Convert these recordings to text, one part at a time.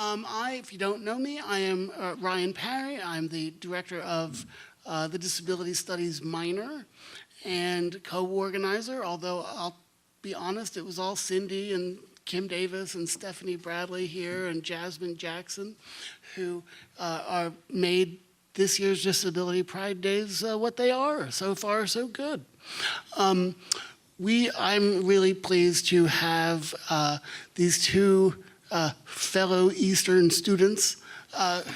If you don't know me, I am Ryan Parry. I'm the director of the Disability Studies minor and co-organizer, although I'll be honest, it was all Cindy and Kim Davis and Stephanie Bradley here and Jasmine Jackson who are made this year's Disability Pride Days what they are. So far, so good. I'm really pleased to have these two fellow Eastern students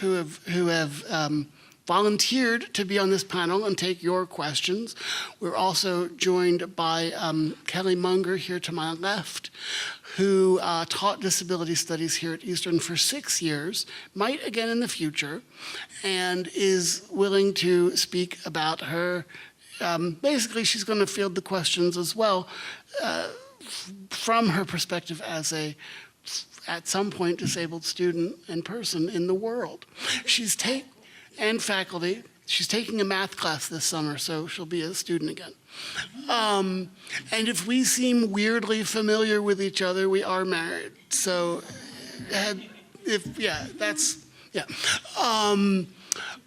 who have volunteered to be on this panel and take your questions. We're also joined by Kelly Munger here to my left, who taught disability studies here at Eastern for 6 years, might again in the future, and is willing to speak about her. Basically, she's going to field the questions as well from her perspective as a at some point disabled student and person in the world. And faculty. She's taking a math class this summer, so she'll be a student again. And if we seem weirdly familiar with each other, we are married. So,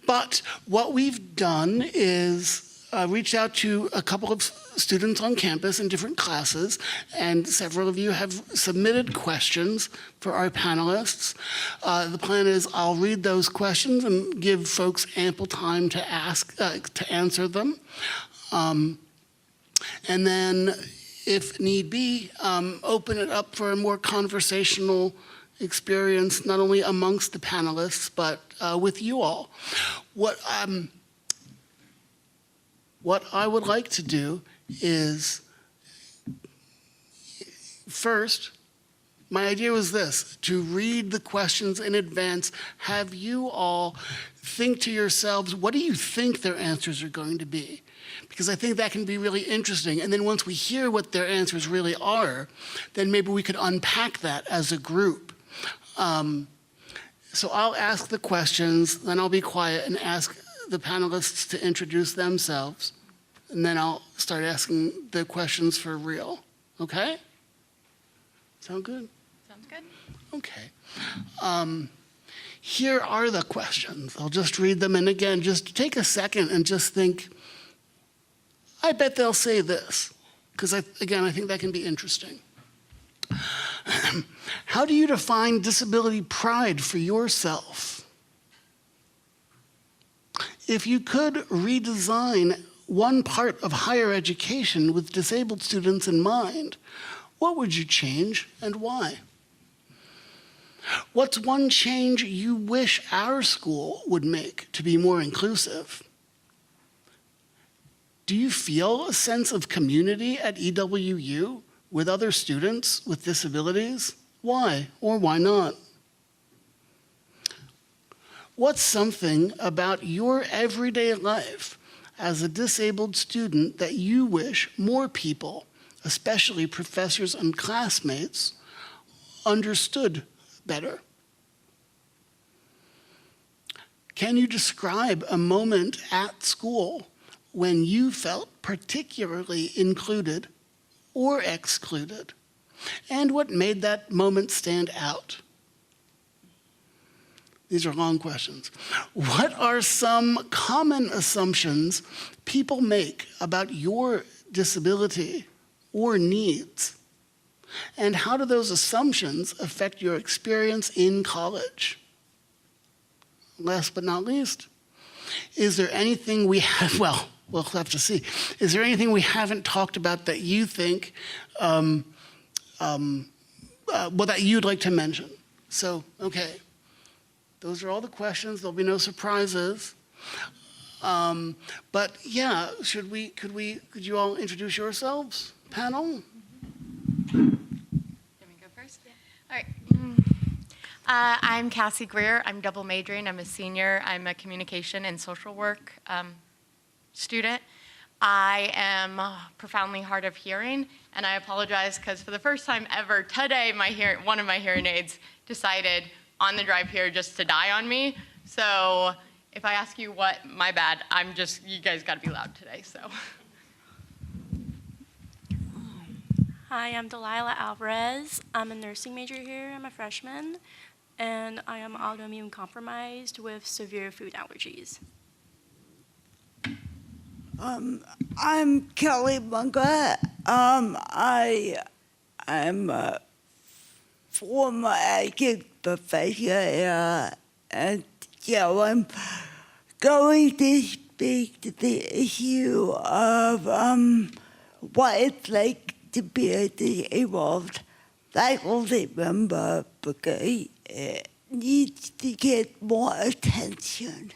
but what we've done is reached out to a couple of students on campus in different classes, and several of you have submitted questions for our panelists. The plan is I'll read those questions and give folks ample time to answer them. And then, if need be, open it up for a more conversational experience, not only amongst the panelists, but with you all. What I would like to do is, first, my idea was this, to read the questions in advance, have you all think to yourselves, what do you think their answers are going to be? Because I think that can be really interesting. And then once we hear what their answers really are, then maybe we could unpack that as a group. So I'll ask the questions, then I'll be quiet and ask the panelists to introduce themselves, and then I'll start asking the questions for real. Okay? Sound good? Sounds good. Okay. Here are the questions. I'll just read them, and again, just take a second and just think, I bet they'll say this, because again, I think that can be interesting. How do you define disability pride for yourself? If you could redesign one part of higher education with disabled students in mind, what would you change and why? What's one change you wish our school would make to be more inclusive? Do you feel a sense of community at EWU with other students with disabilities? Why or why not? What's something about your everyday life as a disabled student that you wish more people, especially professors and classmates, understood better? Can you describe a moment at school when you felt particularly included or excluded, and what made that moment stand out? These are long questions. What are some common assumptions people make about your disability or needs? And how do those assumptions affect your experience in college? Last but not least, is there anything we have, well, we'll have to see. Is there anything we haven't talked about that you think, that you'd like to mention? So, okay. Those are all the questions. There'll be no surprises. But yeah, could you all introduce yourselves, panel? Let me go first. Yeah. All right. I'm Cassie Greer. I'm double majoring. I'm a senior. I'm a communication and social work student. I am profoundly hard of hearing, and I apologize because for the first time ever today, one of my hearing aids decided on the drive here just to die on me. So if I ask you what, my bad. You guys gotta be loud today, so. Hi, I'm Delilah Alvarez. I'm a nursing major here. I'm a freshman. and I am autoimmune compromised with severe food allergies. I'm Kelly Bunga. I am a former active professor, and so I'm going to speak to the issue of what it's like to be a disabled faculty member, because it needs to get more attention.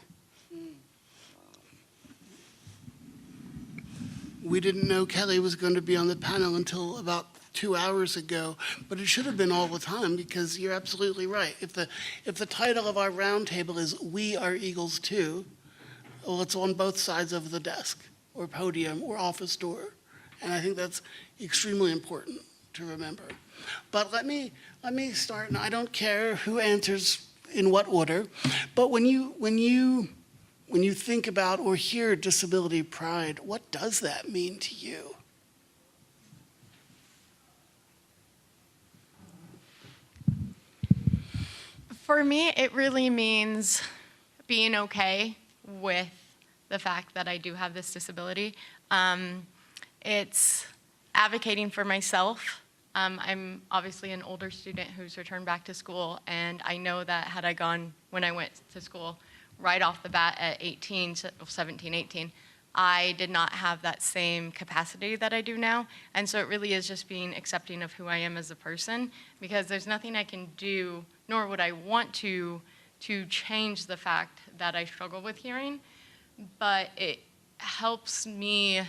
We didn't know Kelly was going to be on the panel until about 2 hours ago, but it should have been all the time, because you're absolutely right. If the title of our roundtable is "We Are Eagles Too," well, it's on both sides of the desk or podium or office door, and I think that's extremely important to remember. But let me start, and I don't care who answers in what order, but when you think about or hear disability pride, what does that mean to you? For me, it really means being okay with the fact that I do have this disability. It's advocating for myself. I'm obviously an older student who's returned back to school, and I know that had I gone when I went to school right off the bat at 17, 18, I did not have that same capacity that I do now. And so it really is just being accepting of who I am as a person, because there's nothing I can do, nor would I want to change the fact that I struggle with hearing. But it helps me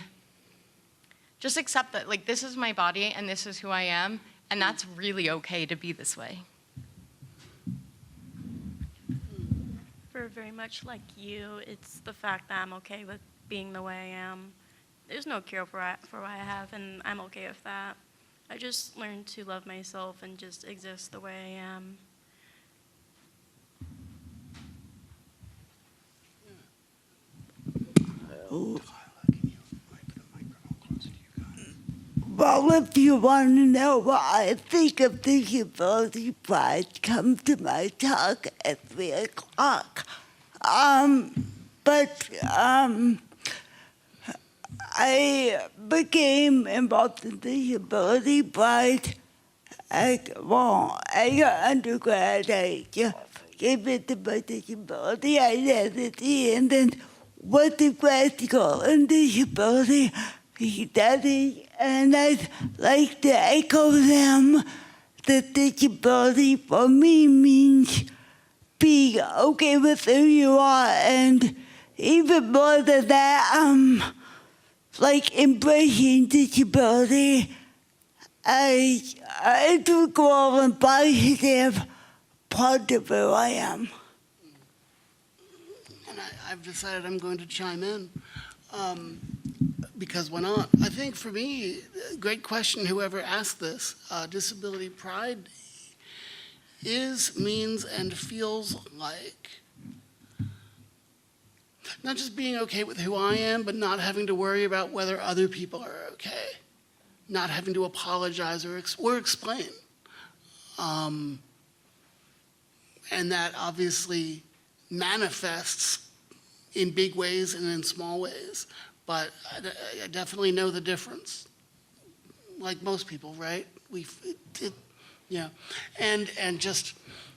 just accept that, like, this is my body and this is who I am, and that's really okay to be this way. For very much like you, it's the fact that I'm okay with being the way I am. There's no cure for what I have, and I'm okay with that. I just learned to love myself and just exist the way I am. Well, if you want to know what I think of disability pride, come to my talk at 3 o'clock. I became involved in disability pride. As an undergrad, I gave it to my disability identity, and then went to grad school in disability studies, and I'd like to echo them that disability for me means being okay with who you are, and even more than that, like embracing disability as an integral and positive part of who I am. And I've decided I'm going to chime in, because why not? I think for me, great question, whoever asked this. Disability pride is, means, and feels like not just being okay with who I am, but not having to worry about whether other people are okay, not having to apologize or explain. And that obviously manifests in big ways and in small ways, but I definitely know the difference, like most people, right? Yeah. And just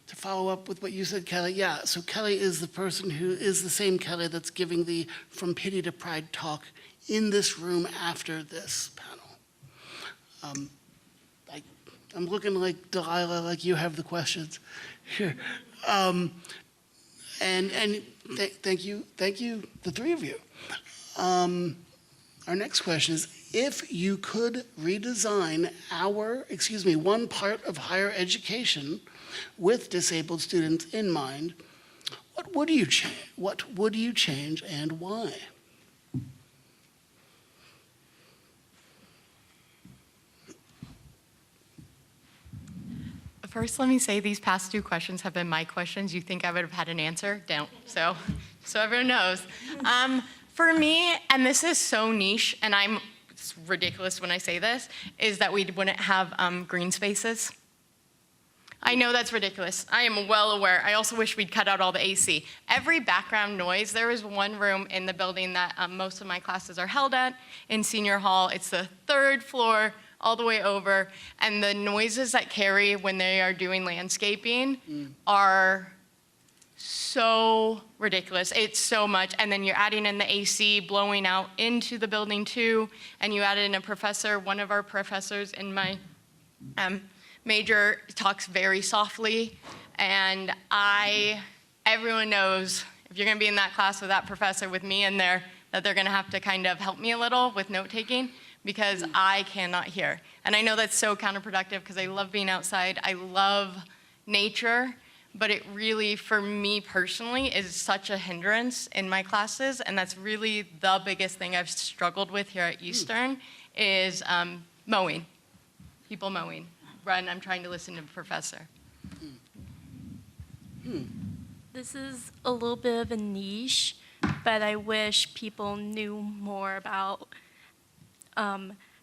to follow up with what you said, Kelly, yeah, so Kelly is the person who is the same Kelly that's giving the From Pity to Pride talk in this room after this panel. I'm looking like Delilah, like you have the questions here. Thank you, the three of you. Our next question is, if you could redesign one part of higher education with disabled students in mind, what would you change? What would you change and why? First, let me say these past two questions have been my questions. You think I would have had an answer? Don't. So everyone knows. For me, and this is so niche, and it's ridiculous when I say this, is that we wouldn't have green spaces. I know that's ridiculous. I am well aware. I also wish we'd cut out all the AC. Every background noise, there is one room in the building that most of my classes are held at in senior hall. It's the 3rd floor all the way over, and the noises that carry when they are doing landscaping are so ridiculous. It's so much. And then you're adding in the AC blowing out into the building too, and you add in a professor. One of our professors in my major talks very softly, and everyone knows if you're gonna be in that class with that professor with me in there, that they're gonna have to kind of help me a little with note-taking because I cannot hear. And I know that's so counterproductive because I love being outside, I love nature, but it really, for me personally, is such a hindrance in my classes, and that's really the biggest thing I've struggled with here at Eastern is mowing, people mowing. Run, I'm trying to listen to the professor. This is a little bit of a niche, but I wish people knew more about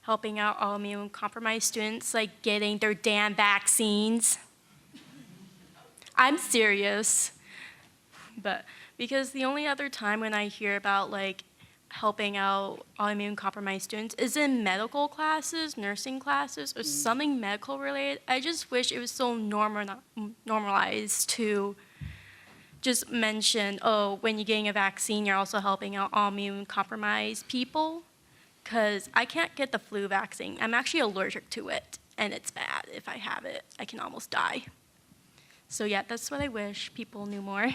helping out autoimmune compromised students, like getting their damn vaccines. I'm serious, but because the only other time when I hear about like helping out autoimmune compromised students is in medical classes, nursing classes, or something medical related. I just wish it was so normalized to just mention, oh, when you're getting a vaccine, you're also helping out autoimmune compromised people, because I can't get the flu vaccine. I'm actually allergic to it, and it's bad. If I have it, I can almost die. So yeah, that's what I wish people knew more.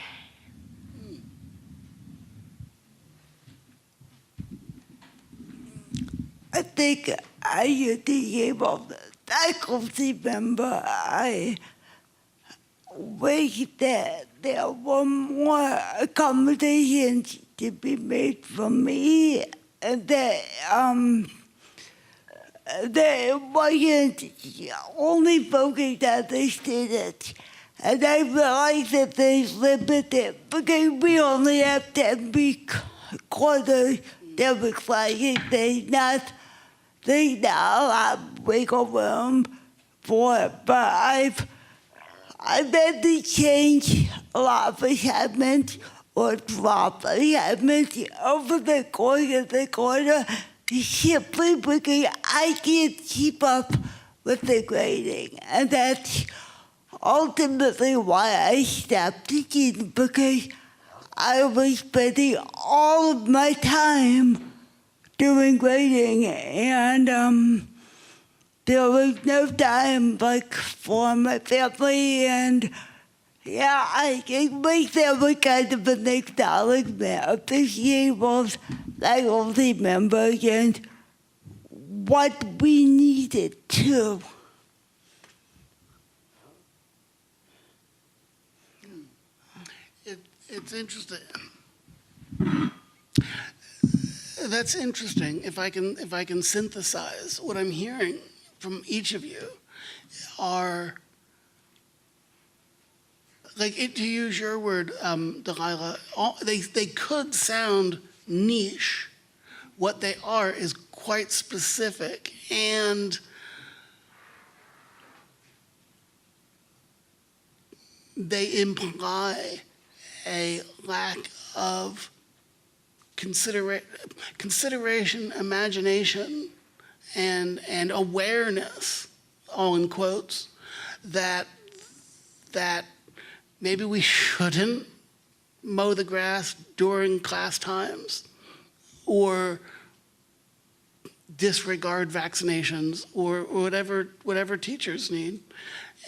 I think I used to give of the faculty member. I wish that there were more accommodations to be made for me, and that it wasn't only focused on the students. And I realize that there's limited because we only have 10-week quarters. There was like there's not a lot of wiggle room for it, but I've had to change a lot of assignments or drop assignments over the course of the quarter simply because I can't keep up with the grading, and that's ultimately why I stopped teaching, because I was spending all of my time doing grading, and there was no time like for my family, and yeah, I wish there was kind of an acknowledgement of the disabled faculty members and what we needed to. It's interesting. That's interesting. If I can synthesize what I'm hearing from each of you are, like, to use your word, Delilah, they could sound niche. What they are is quite specific, and they imply a lack of consideration, imagination, and awareness, all in quotes, that maybe we shouldn't mow the grass during class times, or disregard vaccinations, or whatever teachers need.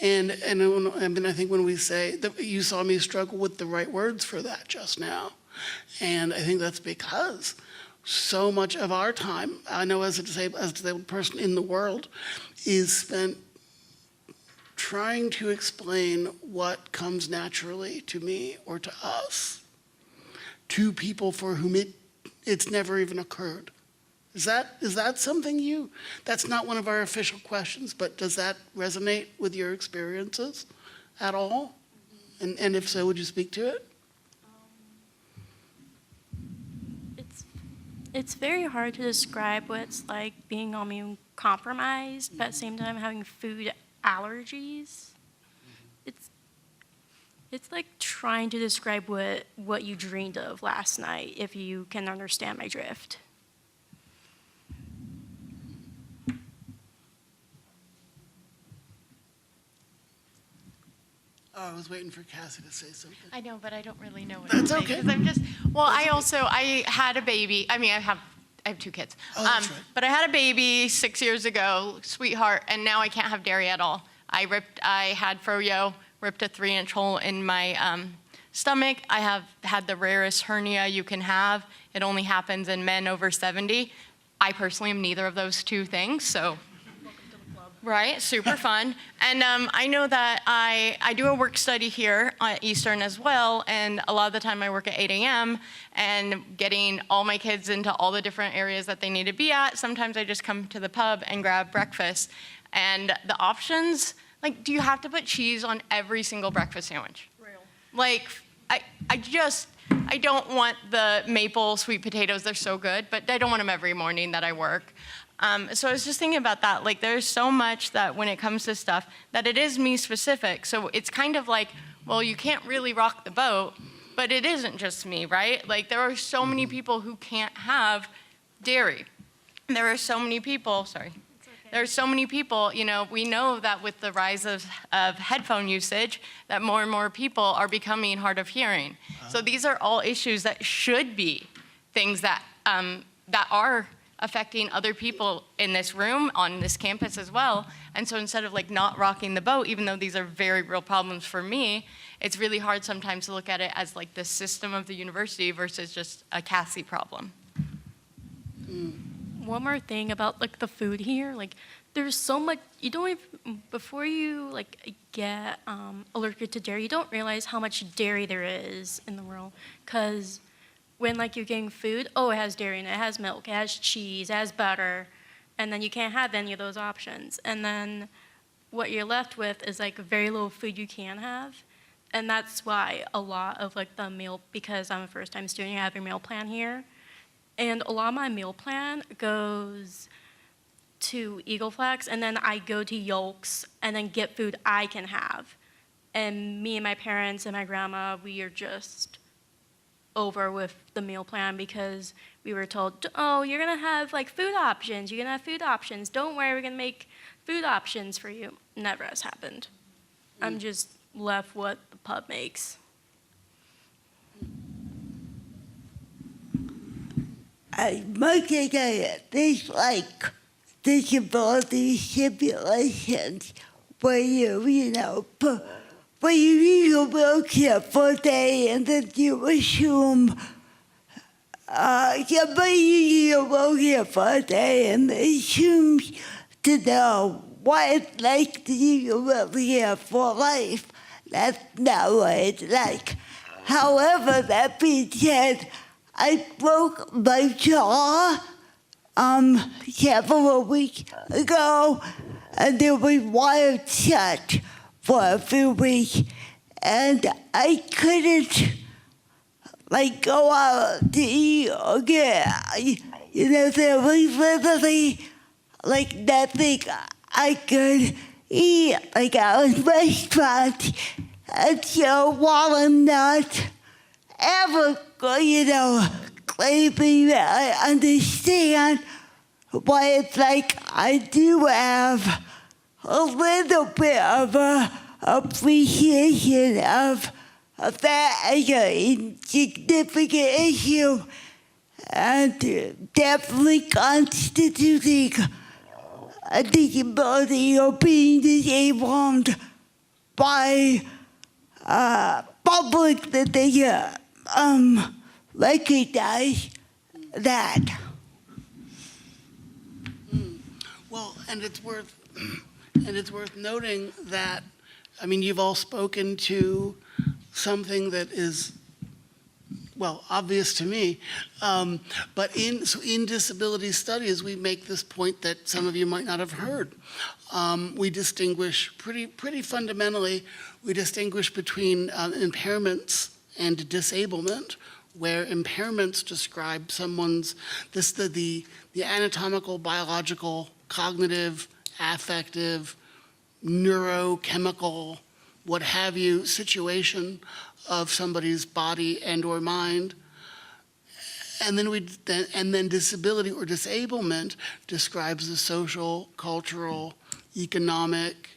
And I mean, I think when we say that, you saw me struggle with the right words for that just now. And I think that's because so much of our time, I know as a disabled person in the world, is spent trying to explain what comes naturally to me or to us, to people for whom it's never even occurred. Is that something that's not one of our official questions, but does that resonate with your experiences at all? And if so, would you speak to it? It's very hard to describe what it's like being immune compromised, but at the same time having food allergies. it's like trying to describe what you dreamed of last night, if you can understand my drift. Oh, I was waiting for Cassie to say something. I know, but I don't really know what That's to say, okay. 'cause I'm just, well, I had a baby. I mean, I have 2 kids. Oh, that's right. But I had a baby 6 years ago, sweetheart, and now I can't have dairy at all. I had froyo, ripped a 3-inch hole in my stomach. I have had the rarest hernia you can have. It only happens in men over 70. I personally am neither of those 2 things, so. Right, super fun. And I know that I do a work study here at Eastern as well, and a lot of the time I work at 8 a.m. and getting all my kids into all the different areas that they need to be at. Sometimes I just come to the pub and grab breakfast. And the options, like, do you have to put cheese on every single breakfast sandwich? Real. Like, I don't want the maple sweet potatoes, they're so good, but I don't want them every morning that I work. So I was just thinking about that. Like, there's so much that when it comes to stuff that it is me specific. So it's kind of like, well, you can't really rock the boat, but it isn't just me, right? Like, there are so many people who can't have dairy. There are so many people, there are so many people, you know, we know that with the rise of headphone usage, that more and more people are becoming hard of hearing. So these are all issues that should be things that, that are affecting other people in this room, on this campus as well. And so instead of like not rocking the boat, even though these are very real problems for me, it's really hard sometimes to look at it as like the system of the university versus just a Cassie problem. One more thing about like the food here, like there's so much, you don't even, before you like get allergic to dairy, you don't realize how much dairy there is in the world. Because when like you're getting food, oh, it has dairy in it, it has milk, it has cheese, it has butter, and then you can't have any of those options. And then what you're left with is like very little food you can have. And that's why a lot of like the meal, because I'm a first-time student, I have a meal plan here. And a lot of my meal plan goes to Eagle Flax, and then I go to Yolks and then get food I can have. And me and my parents and my grandma, we are just over with the meal plan because we were told, oh, you're gonna have like food options, you're gonna have food options, don't worry, we're gonna make food options for you. Never has happened. I'm just left what the pub makes. I must say there's like disability stipulations where you know, when you use a wheelchair for a day and then you assume, somebody uses a wheelchair for a day and assumes to know what it's like to use a wheelchair for life. That's not what it's like. However, that being said, I broke my jaw several weeks ago, and it was wired shut for a few weeks, and I couldn't like go out to eat again. You know, there was literally like nothing I could eat, like I was restaurants, and so while I'm not ever, you know, claiming that I understand what it's like, I do have a little bit of a appreciation of that as an insignificant issue, and definitely constituting a disability or being disabled by public that they recognize that. Well, and it's worth noting that, I mean, you've all spoken to something that is, well, obvious to me, but in disability studies, we make this point that some of you might not have heard. We distinguish pretty fundamentally, we distinguish between impairments and disablement, where impairments describe someone's, the anatomical, biological, cognitive, affective, neurochemical what have you situation of somebody's body and or mind. And then disability or disablement describes the social, cultural, economic,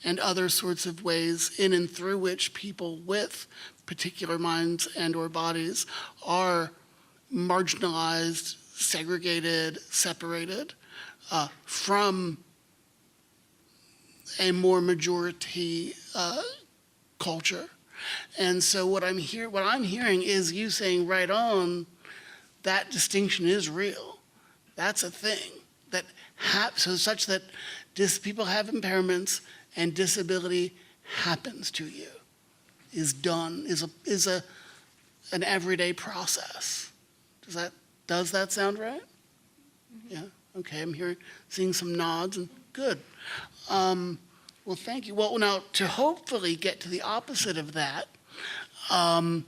and other sorts of ways in and through which people with particular minds and or bodies are marginalized, segregated, separated from a more majority culture. And so what I'm hearing is you saying right on, that distinction is real. That's a thing that so such that people have impairments and disability happens to you, is an everyday process. Does that sound right? Yeah. Okay. I'm seeing some nods and good. Well, thank you. Well, now to hopefully get to the opposite of that, part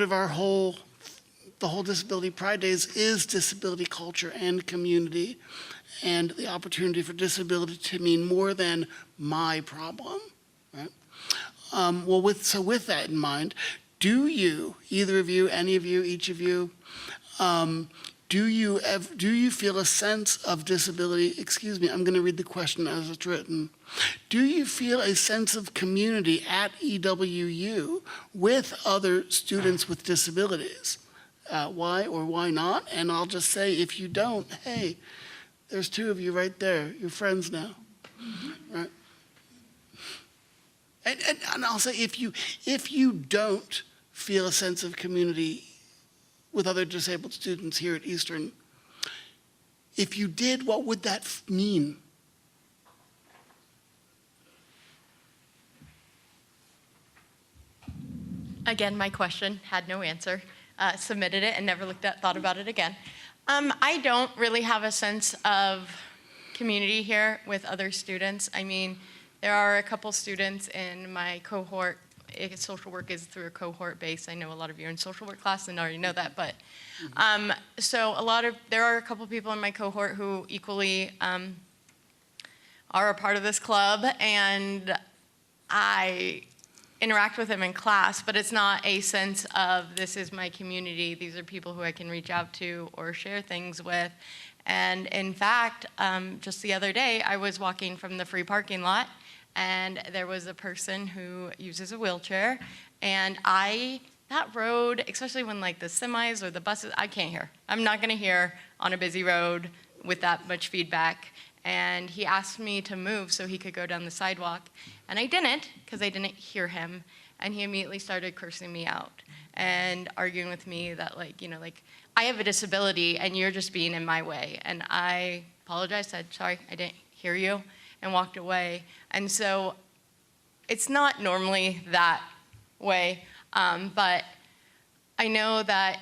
of the whole Disability Pride Days is disability culture and community, and the opportunity for disability to mean more than my problem, right? With that in mind, do you, either of you, any of you, each of you, do you feel a sense of disability? Excuse me, I'm going to read the question as it's written. Do you feel a sense of community at EWU with other students with disabilities? Why or why not? And I'll just say, if you don't, hey, there's two of you right there. You're friends now, right? And I'll say, if you don't feel a sense of community with other disabled students here at Eastern, if you did, what would that mean? Again, my question had no answer. Submitted it and never thought about it again. I don't really have a sense of community here with other students. I mean, there are a couple students in my cohort. Social work is through a cohort base. I know a lot of you are in social work class and already know that, but there are a couple people in my cohort who equally are a part of this club, and I interact with them in class, but it's not a sense of this is my community, these are people who I can reach out to or share things with. And in fact, just the other day, I was walking from the free parking lot, and there was a person who uses a wheelchair, and that road, especially when like the semis or the buses, I can't hear. I'm not gonna hear on a busy road with that much feedback. And he asked me to move so he could go down the sidewalk. And I didn't, because I didn't hear him. And he immediately started cursing me out and arguing with me that I have a disability and you're just being in my way. And I apologized, said, sorry, I didn't hear you, and walked away. And so it's not normally that way, but I know that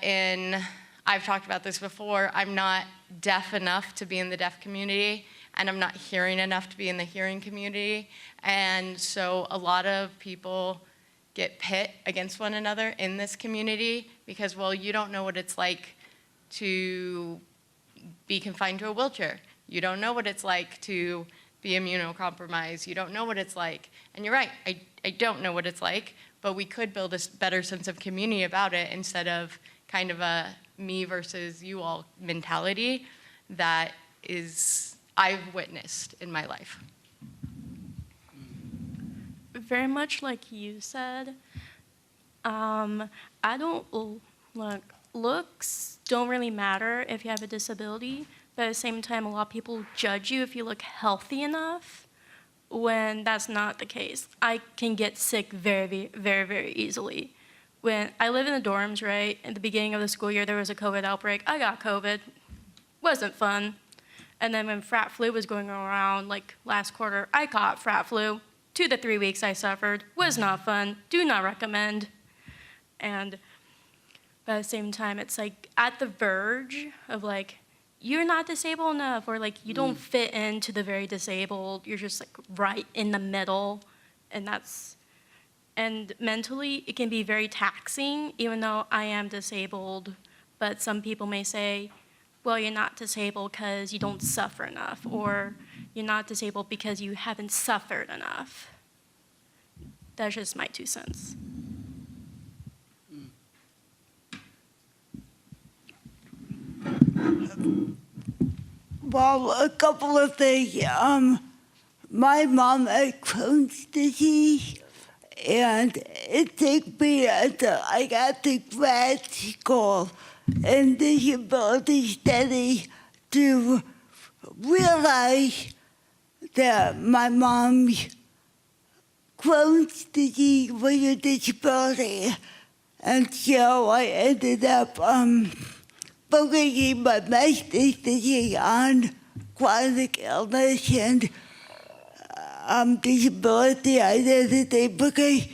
I've talked about this before, I'm not deaf enough to be in the deaf community, and I'm not hearing enough to be in the hearing community. And so a lot of people get pit against one another in this community because, well, you don't know what it's like to be confined to a wheelchair. You don't know what it's like to be immunocompromised. You don't know what it's like. And you're right, I don't know what it's like, but we could build a better sense of community about it instead of kind of a me versus you all mentality that I've witnessed in my life. Very much like you said, looks don't really matter if you have a disability, but at the same time, a lot of people judge you if you look healthy enough, when that's not the case. I can get sick very, very, very easily. When I live in the dorms, right, at the beginning of the school year, there was a COVID outbreak. I got COVID. Wasn't fun. And then when frat flu was going around, like last quarter, I caught frat flu. 2 to 3 weeks I suffered. Was not fun. Do not recommend. But at the same time, it's like at the verge of like, you're not disabled enough, or like you don't fit into the very disabled. You're just like right in the middle. And mentally, it can be very taxing, even though I am disabled. But some people may say, well, you're not disabled because you don't suffer enough, or you're not disabled because you haven't suffered enough. That's just my 2 cents. Well, a couple of things. My mom had Crohn's disease, and it took me until I got to grad school in disability studies to realize that my mom's Crohn's disease was a disability. And so I ended up focusing my master's thesis on chronic illness and disability identity because,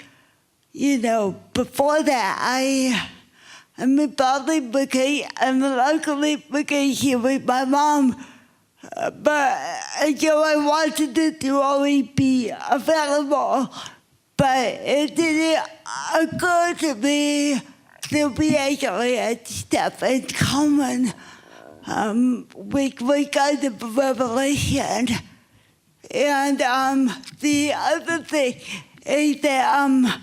you know, before that I mean, partly because and luckily because she was my mom, but so I wanted it to always be available. But it didn't occur to me that we actually had stuff in common, which was kind of a revelation. And the other thing is that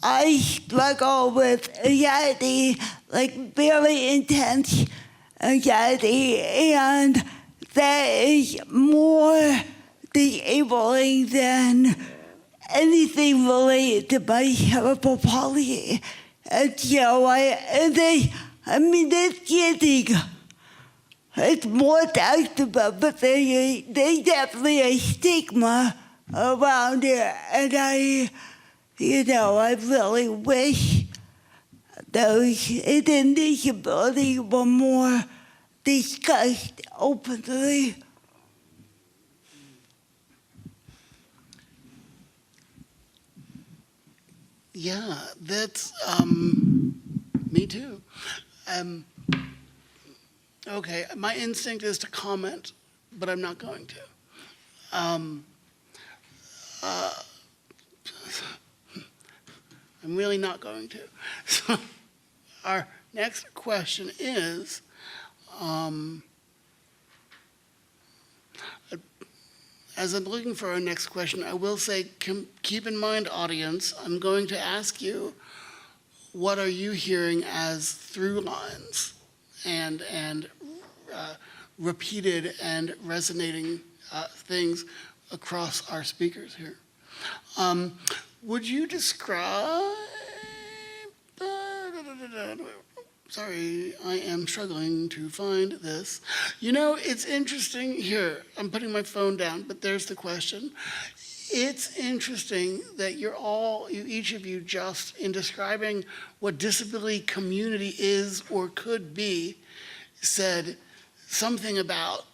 I struggle with anxiety, like very intense anxiety, and that is more disabling than anything related to my cerebral palsy. And so I mean, that's getting, it's more talked about, but there's definitely a stigma around it. And I really wish those in disability were more discussed openly. Yeah, that's me too. Okay, my instinct is to comment, but I'm not going to. I'm really not going to. So our next question is, as I'm looking for our next question, I will say, keep in mind, audience, I'm going to ask you, what are you hearing as through lines and repeated and resonating things across our speakers here? Would you describe, sorry, I am struggling to find this. You know, it's interesting, here, I'm putting my phone down, but there's the question. It's interesting that each of you just, in describing what disability community is or could be, said something about,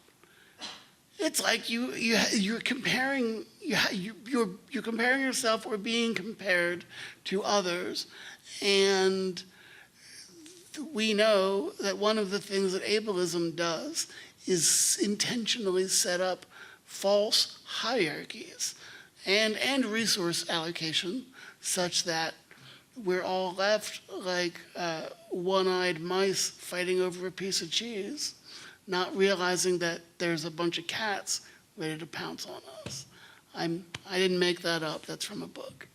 it's like you're comparing you're comparing yourself or being compared to others, and we know that one of the things that ableism does is intentionally set up false hierarchies and resource allocation such that we're all left like one-eyed mice fighting over a piece of cheese, not realizing that there's a bunch of cats ready to pounce on us. I didn't make that up, that's from a book.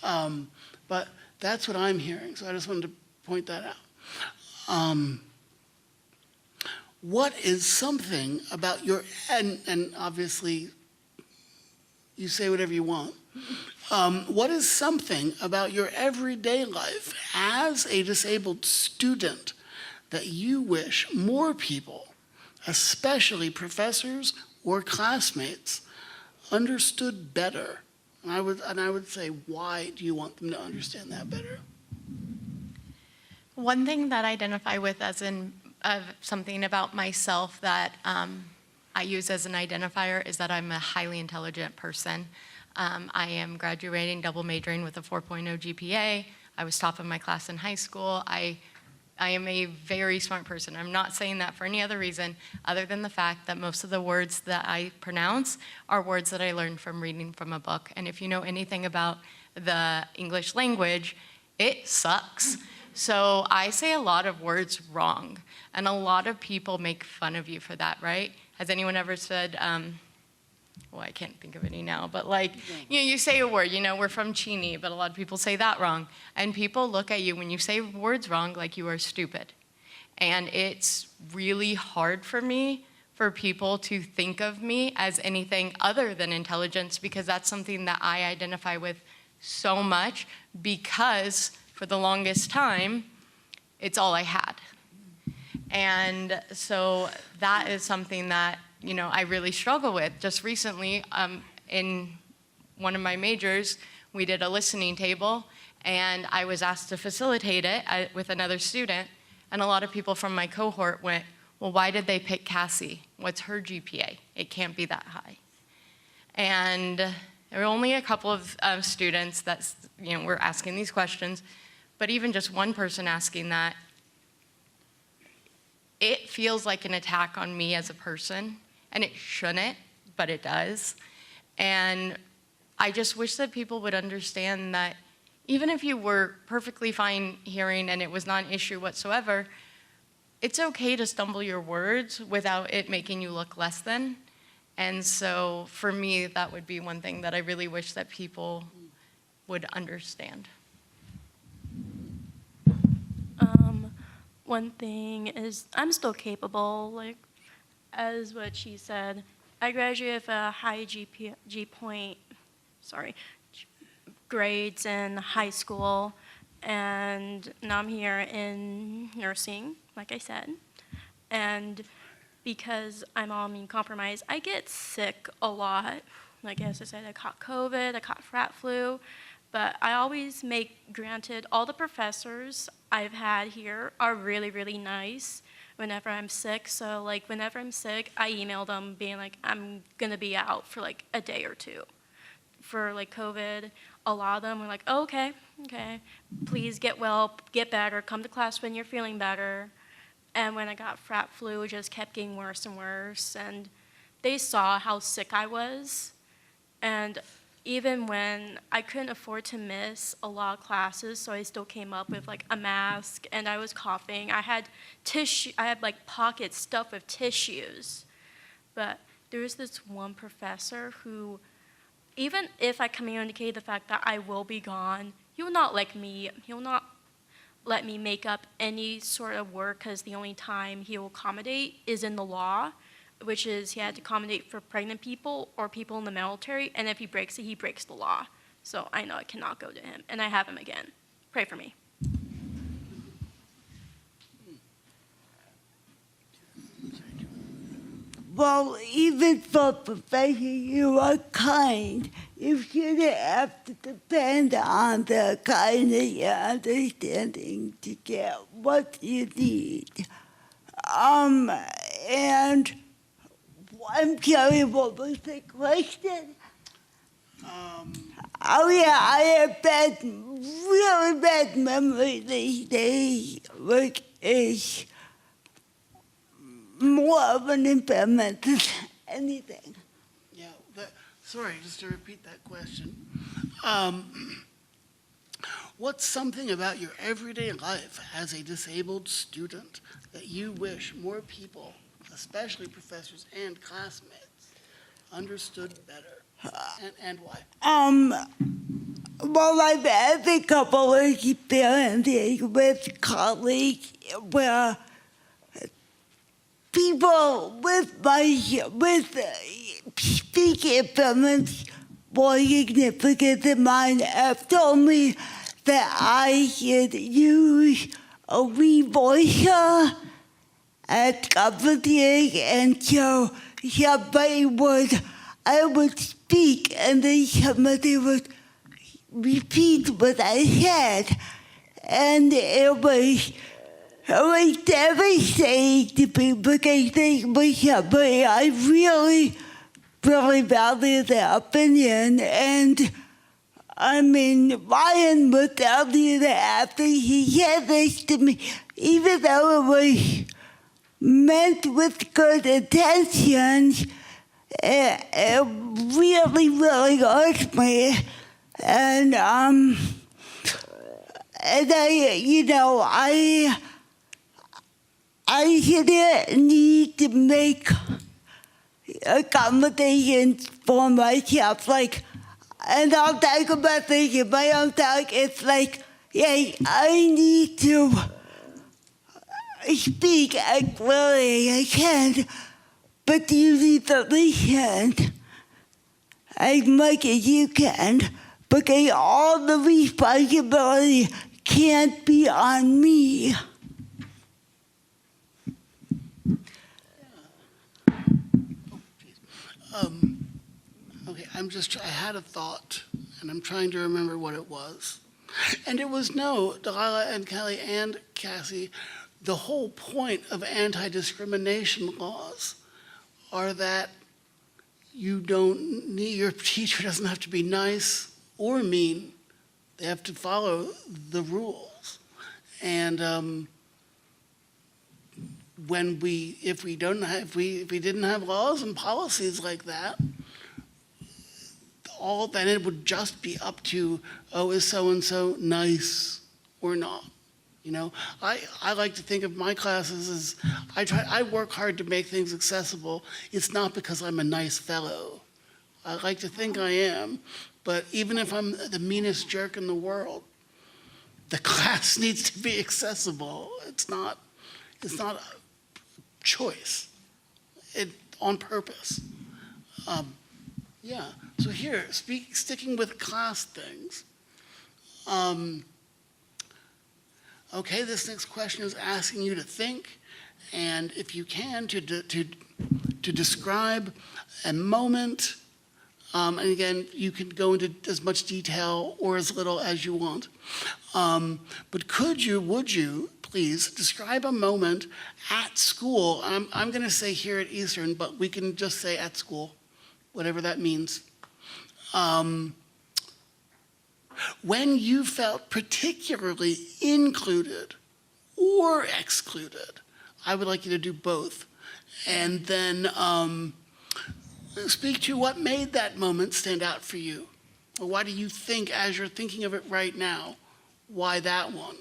But that's what I'm hearing, so I just wanted to point that out. What is something about your, and obviously you say whatever you want, what is something about your everyday life as a disabled student that you wish more people, especially professors or classmates, understood better? And I would say, why do you want them to understand that better? One thing that I identify with as something about myself that I use as an identifier is that I'm a highly intelligent person. I am graduating double majoring with a 4.0 GPA. I was top of my class in high school. I am a very smart person. I'm not saying that for any other reason other than the fact that most of the words that I pronounce are words that I learned from reading from a book. And if you know anything about the English language, it sucks. So I say a lot of words wrong, and a lot of people make fun of you for that, right? Has anyone ever said, well, I can't think of any now, but like, you say a word, we're from Cheney, but a lot of people say that wrong. And people look at you when you say words wrong like you are stupid. And it's really hard for me for people to think of me as anything other than intelligence, because that's something that I identify with so much, because for the longest time, it's all I had. And so that is something that, I really struggle with. Just recently, in one of my majors, we did a listening table, and I was asked to facilitate it with another student, and a lot of people from my cohort went, well, why did they pick Cassie? What's her GPA? It can't be that high. And there were only a couple of students that were asking these questions, but even just one person asking that, it feels like an attack on me as a person, and it shouldn't, but it does. And I just wish that people would understand that even if you were perfectly fine hearing and it was not an issue whatsoever, it's okay to stumble your words without it making you look less than. And so for me, that would be one thing that I really wish that people would understand. One thing is I'm still capable, like as what she said. I graduated with a high grades in high school, and now I'm here in nursing, like I said. And because I'm all immune compromised, I get sick a lot. Like as I said, I caught COVID, I caught frat flu, but I always make granted all the professors I've had here are really, really nice whenever I'm sick. So like whenever I'm sick, I email them being like, I'm gonna be out for like a day or two. For like COVID, a lot of them were like, oh, okay, please get well, get better, come to class when you're feeling better. And when I got frat flu, it just kept getting worse and worse. And they saw how sick I was. And even when I couldn't afford to miss a lot of classes, so I still came up with like a mask, and I was coughing. I had like pockets stuffed with tissues. But there was this one professor who, even if I communicate the fact that I will be gone, he'll not let me make up any sort of work, because the only time he will accommodate is in the law, which is he had to accommodate for pregnant people or people in the military, and if he breaks it, he breaks the law. So I know I cannot go to him, and I have him again. Pray for me. Well, even for profession, you are kind. You shouldn't have to depend on the kindness and understanding to get what you need. And I'm sorry, what was the question? Oh yeah, I have really bad memory these days, which is more of an impairment than anything. Yeah, sorry, just to repeat that question. What's something about your everyday life as a disabled student that you wish more people, especially professors and classmates, understood better, and why? Well, I've had a couple of experiences with colleagues where people with speaking impairments more significant than mine have told me that I should use a revoicer at company, and so I would speak, and then somebody would repeat what I said, and it was devastating to me, because they was somebody I really, really value their opinion. And I mean, Ryan would tell you that after he said this to me, even though it was meant with good intentions, it really, really hurt me. And I didn't need to make accommodations for myself, like, and I'll talk about this in my own talk. It's like, yeah, I need to speak as clearly as I can, but you need to listen as much as you can, because all the responsibility can't be on me. Okay, I had a thought, and I'm trying to remember what it was. And it was, no, Delilah and Kelly and Cassie, the whole point of anti-discrimination laws are that you don't need, your teacher doesn't have to be nice or mean. They have to follow the rules. And if we didn't have laws and policies like that, then it would just be up to, oh, is so-and-so nice or not? You know, I like to think of my classes as, I work hard to make things accessible. It's not because I'm a nice fellow. I like to think I am, but even if I'm the meanest jerk in the world, the class needs to be accessible. It's not a choice, on purpose. Yeah, so here, sticking with class things. Okay, this next question is asking you to think, and if you can, to describe a moment, and again, you can go into as much detail or as little as you want. But would you, please, describe a moment at school, I'm gonna say here at Eastern, but we can just say at school, whatever that means, when you felt particularly included or excluded. I would like you to do both. And then speak to what made that moment stand out for you. Or why do you think, as you're thinking of it right now, why that one?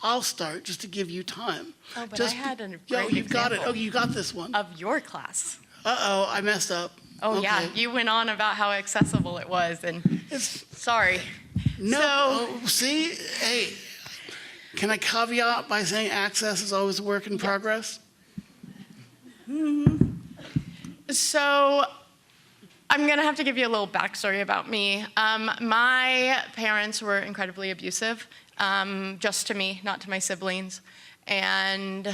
I'll start just to give you time. Oh, but I had a great you've got it. example Oh, you got this one. of your class. Uh-oh, I messed up. Oh, yeah, Okay. you went on about how accessible it was, and sorry. No, So- oh, see, hey, can I caveat by saying access is always a work in progress? So I'm going to have to give you a little backstory about me. My parents were incredibly abusive, just to me, not to my siblings. And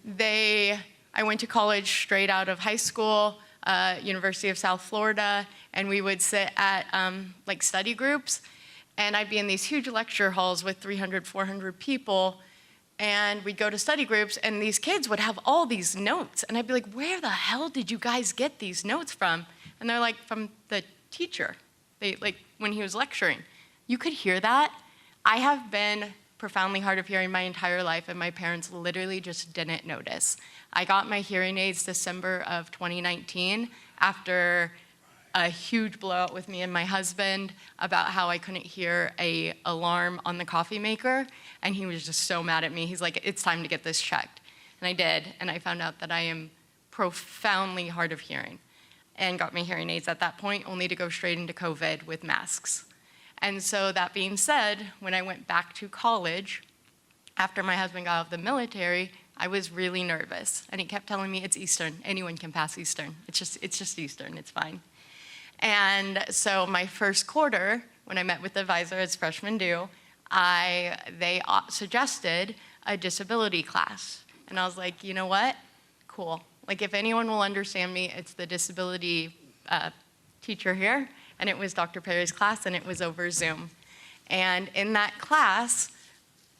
I went to college straight out of high school, University of South Florida, and we would sit at like study groups, and I'd be in these huge lecture halls with 300, 400 people, and we'd go to study groups, and these kids would have all these notes, and I'd be like, where the hell did you guys get these notes from? And they're like, from the teacher, when he was lecturing. You could hear that. I have been profoundly hard of hearing my entire life, and my parents literally just didn't notice. I got my hearing aids December of 2019 after a huge blowout with me and my husband about how I couldn't hear an alarm on the coffee maker, and he was just so mad at me. He's like, it's time to get this checked. And I did, and I found out that I am profoundly hard of hearing, and got my hearing aids at that point, only to go straight into COVID with masks. And so that being said, when I went back to college, after my husband got out of the military, I was really nervous. And he kept telling me, it's Eastern, anyone can pass Eastern. It's just Eastern, it's fine. And so my first quarter, when I met with the advisor, as freshmen do, they suggested a disability class. And I was like, you know what? Cool. Like, if anyone will understand me, it's the disability teacher here. And it was Dr. Perry's class, and it was over Zoom. And in that class,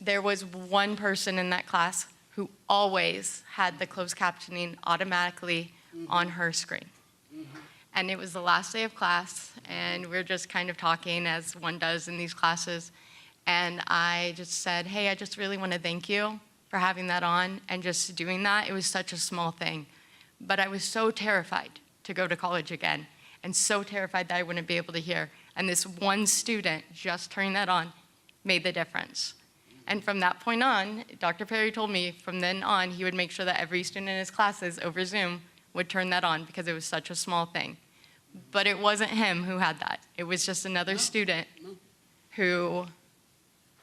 there was one person in that class who always had the closed captioning automatically on her screen. And it was the last day of class, and we're just kind of talking, as one does in these classes. And I just said, hey, I just really want to thank you for having that on and just doing that. It was such a small thing. But I was so terrified to go to college again, and so terrified that I wouldn't be able to hear. And this one student just turning that on made the difference. And from that point on, Dr. Perry told me from then on, he would make sure that every student in his classes over Zoom would turn that on because it was such a small thing. But it wasn't him who had that. It was just another student who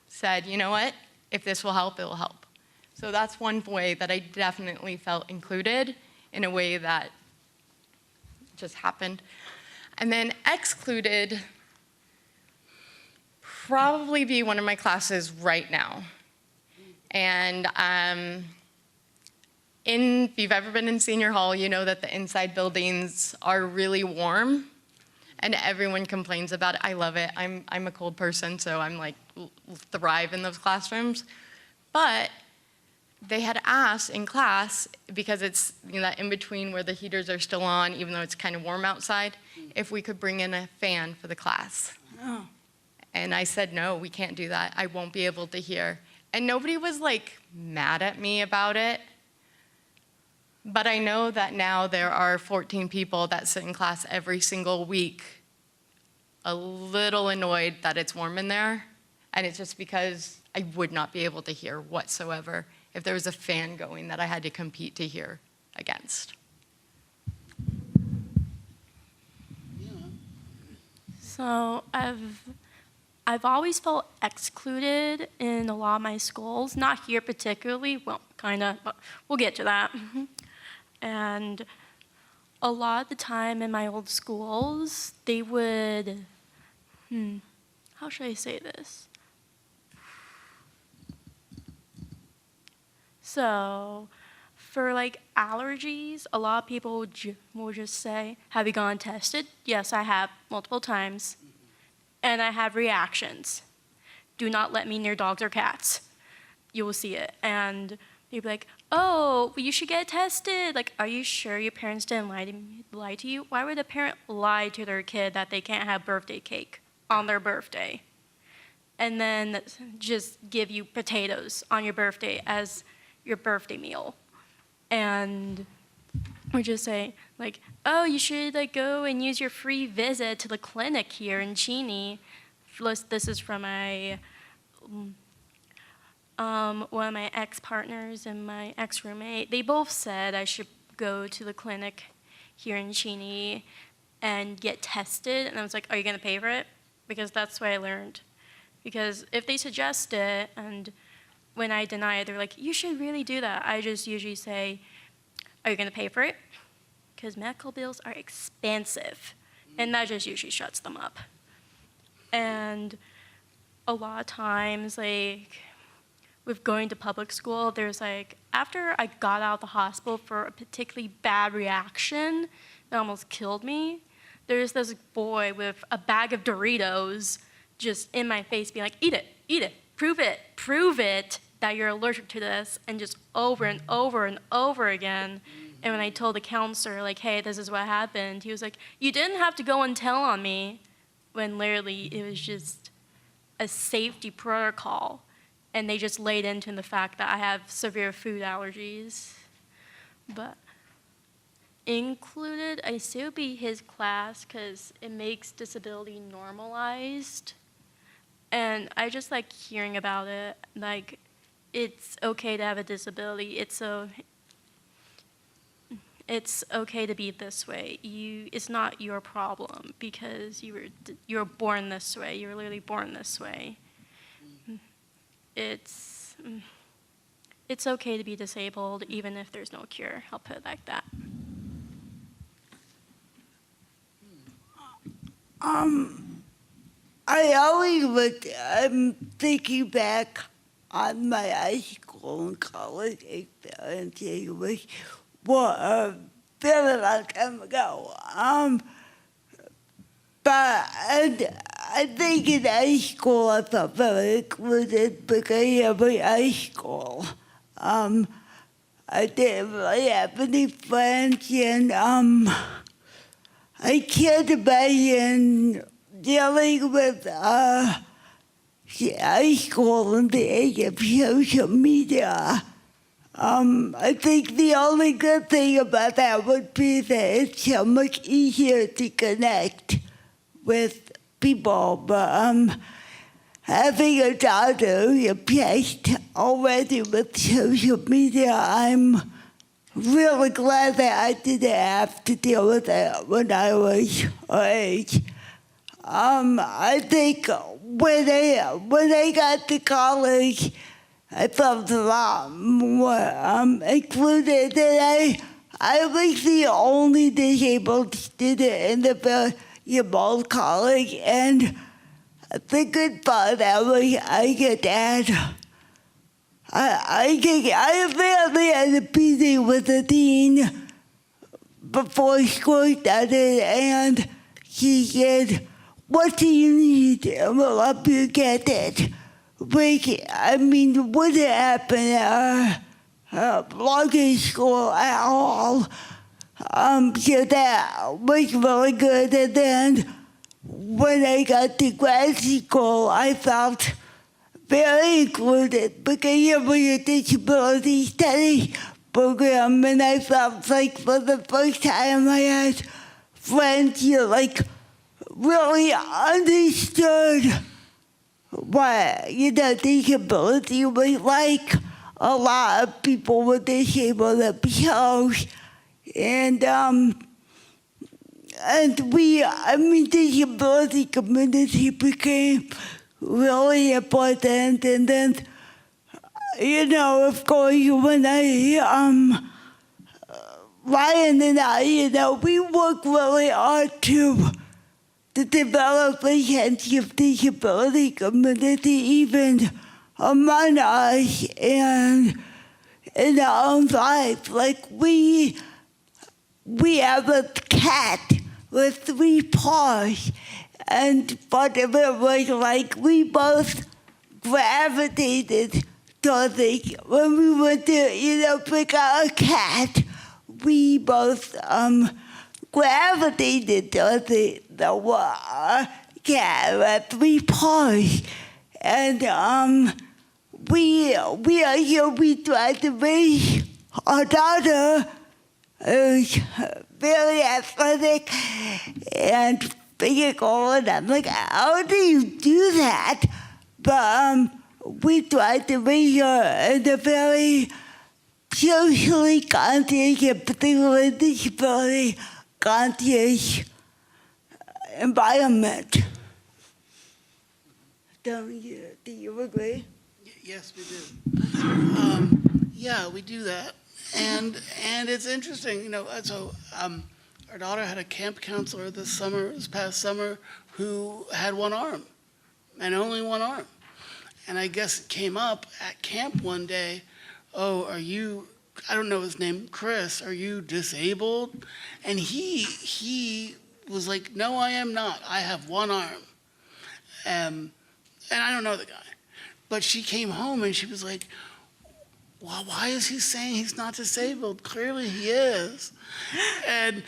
said, you know what, if this will help, it will help. So that's one way that I definitely felt included in a way that just happened. And then excluded, probably be one of my classes right now. And if you've ever been in senior hall, you know that the inside buildings are really warm, and everyone complains about it. I love it. I'm a cold person, so I'm like thrive in those classrooms. But they had asked in class, because it's that in between where the heaters are still on, even though it's kind of warm outside, if we could bring in a fan for the class. Oh. And I said, no, we can't do that. I won't be able to hear. And nobody was like mad at me about it. But I know that now there are 14 people that sit in class every single week, a little annoyed that it's warm in there. And it's just because I would not be able to hear whatsoever if there was a fan going that I had to compete to hear against. So I've always felt excluded in a lot of my schools, not here particularly, well, kind of, but we'll get to that. And a lot of the time in my old schools, they would, how should I say this? So for like allergies, a lot of people will just say, have you gone tested? Yes, I have, multiple times. And I have reactions. Do not let me near dogs or cats. You will see it. And people be like, oh, well, you should get tested. Like, are you sure your parents didn't lie to you? Why would a parent lie to their kid that they can't have birthday cake on their birthday? And then just give you potatoes on your birthday as your birthday meal. And we just say, like, oh, you should like go and use your free visit to the clinic here in Cheney. This is from my one of my ex-partners and my ex-roommate. They both said I should go to the clinic here in Cheney and get tested. And I was like, are you gonna pay for it? Because that's what I learned. Because if they suggest it, and when I deny it, they're like, you should really do that. I just usually say, are you gonna pay for it? Because medical bills are expensive. And that just usually shuts them up. And a lot of times, like, with going to public school, there's like, after I got out of the hospital for a particularly bad reaction that almost killed me, there's this boy with a bag of Doritos just in my face being like, eat it, prove it that you're allergic to this, and just over and over and over again. And when I told the counselor, like, hey, this is what happened, he was like, you didn't have to go and tell on me, when literally it was just a safety protocol. And they just laid into the fact that I have severe food allergies. But included, I still be his class because it makes disability normalized. And I just like hearing about it. Like, it's okay to have a disability. It's okay to be this way. It's not your problem because you were born this way. You were literally born this way. It's okay to be disabled even if there's no cure. I'll put it like that. I always would, I'm thinking back on my high school and college experience, which was a very long time ago. But I think in high school I felt very included because every high school. I didn't really have any friends, and I can't imagine dealing with high school in the age of social media. I think the only good thing about that would be that it's so much easier to connect with people, but having a daughter obsessed already with social media, I'm really glad that I didn't have to deal with it when I was her age. I think when I got to college, I felt a lot more included, and I was the only disabled student in the valuable college, and the good part that was I get that. I apparently had a meeting with the dean before school started, and she said, "What do you need? And we'll help you get it." Which, I mean, wouldn't happen at our blogging school at all. So that was really good. And then when I got to grad school, I felt very included because it was a disability studies program, and I felt like for the first time I had friends who like really understood what disability was like. A lot of people were disabled themselves, and disability community became really important. And then, of course, when Ryan and I, we work really hard to develop a sense of disability community even among us and in our own life. Like we have a cat with 3 paws, and part of it was like we both gravitated towards it. When we went to, pick out a cat, we both gravitated towards the cat with 3 paws. And we tried to raise our daughter, who's very athletic and physical, and I'm like, how do you do that? But we tried to raise her in a very socially conscious and particularly disability conscious environment. Do you agree? Yes, we do. Yeah, we do that, and it's interesting, So our daughter had a camp counselor this past summer, who had 1 arm, and only 1 arm, and I guess it came up at camp one day. Oh, are you? I don't know his name, Chris. Are you disabled? And he was like, no, I am not. I have 1 arm. And I don't know the guy. But she came home and she was like, well, why is he saying he's not disabled? Clearly he is. And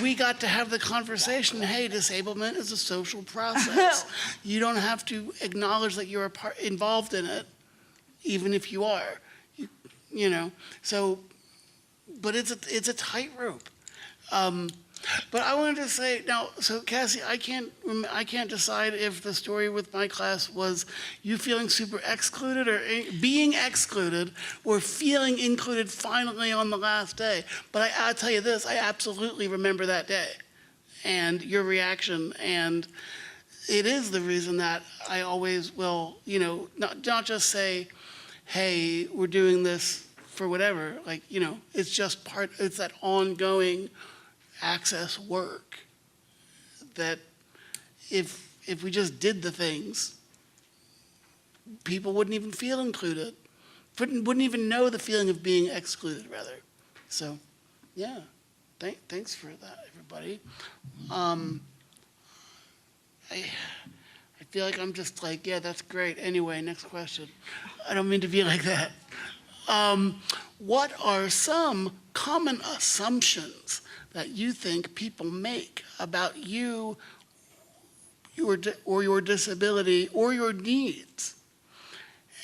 we got to have the conversation, hey, disablement is a social process. You don't have to acknowledge that you're involved in it, even if you are. So, but it's a tightrope. But I wanted to say now, so Cassie, I can't decide if the story with my class was you feeling super excluded or being excluded or feeling included finally on the last day. But I'll tell you this, I absolutely remember that day and your reaction, and it is the reason that I always will, not just say, hey, we're doing this for whatever, it's just it's that ongoing access work that if we just did the things, people wouldn't even feel included, wouldn't even know the feeling of being excluded, rather. So, yeah, thanks for that, everybody. I feel like I'm just like, yeah, that's great. Anyway, next question. I don't mean to be like that. What are some common assumptions that you think people make about you, or your disability, or your needs?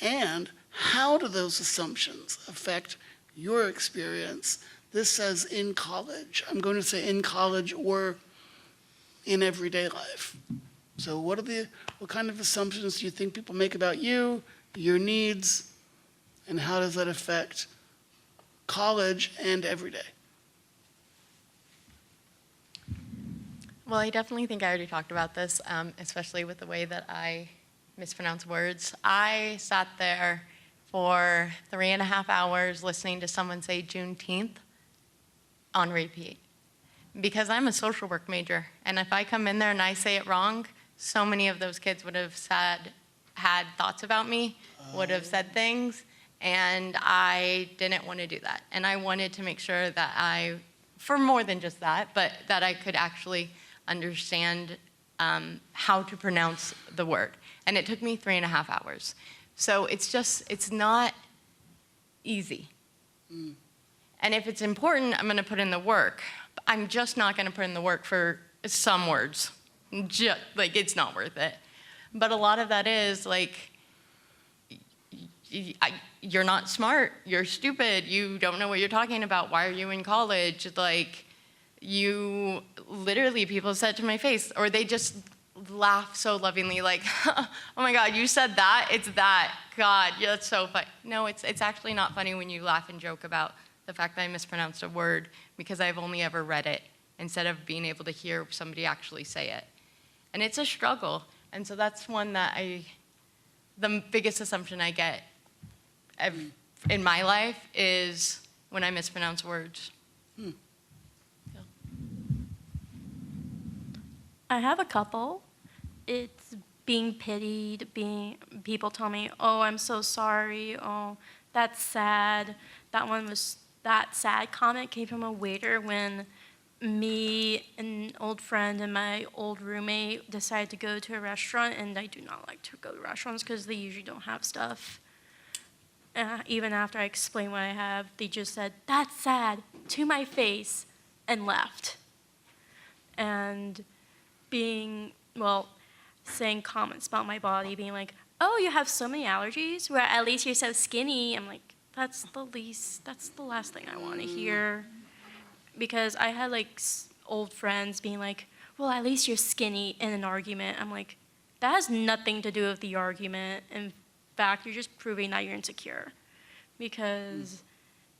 And how do those assumptions affect your experience? This says in college. I'm going to say in college or in everyday life. So what kind of assumptions do you think people make about you, your needs, and how does that affect college, and every day? Well, I definitely think I already talked about this, especially with the way that I mispronounce words. I sat there for 3.5 hours listening to someone say Juneteenth on repeat. Because I'm a social work major, and if I come in there and I say it wrong, so many of those kids would have had thoughts about me, would have said things, and I didn't want to do that. And I wanted to make sure that for more than just that, but that I could actually understand how to pronounce the word. And it took me 3.5 hours. So it's not easy. And if it's important, I'm going to put in the work. I'm just not going to put in the work for some words. It's not worth it. But a lot of that is you're not smart, you're stupid, you don't know what you're talking about, why are you in college? You literally, people said to my face, or they just laugh so lovingly, oh my God, you said that? It's that. God, yeah, that's so funny. No, it's actually not funny when you laugh and joke about the fact that I mispronounced a word because I've only ever read it instead of being able to hear somebody actually say it. And it's a struggle. And so that's one that the biggest assumption I get in my life is when I mispronounce words. I have a couple. It's being pitied, people tell me, oh, I'm so sorry, oh, that's sad. That sad comment came from a waiter when me, an old friend, and my old roommate decided to go to a restaurant, and I do not like to go to restaurants because they usually don't have stuff. Even after I explained what I have, they just said, that's sad, to my face, and left. And saying comments about my body, being like, oh, you have so many allergies, where at least you're so skinny. I'm like, that's the last thing I want to hear. Because I had old friends being like, well, at least you're skinny in an argument. I'm like, that has nothing to do with the argument. In fact, you're just proving that you're insecure. Because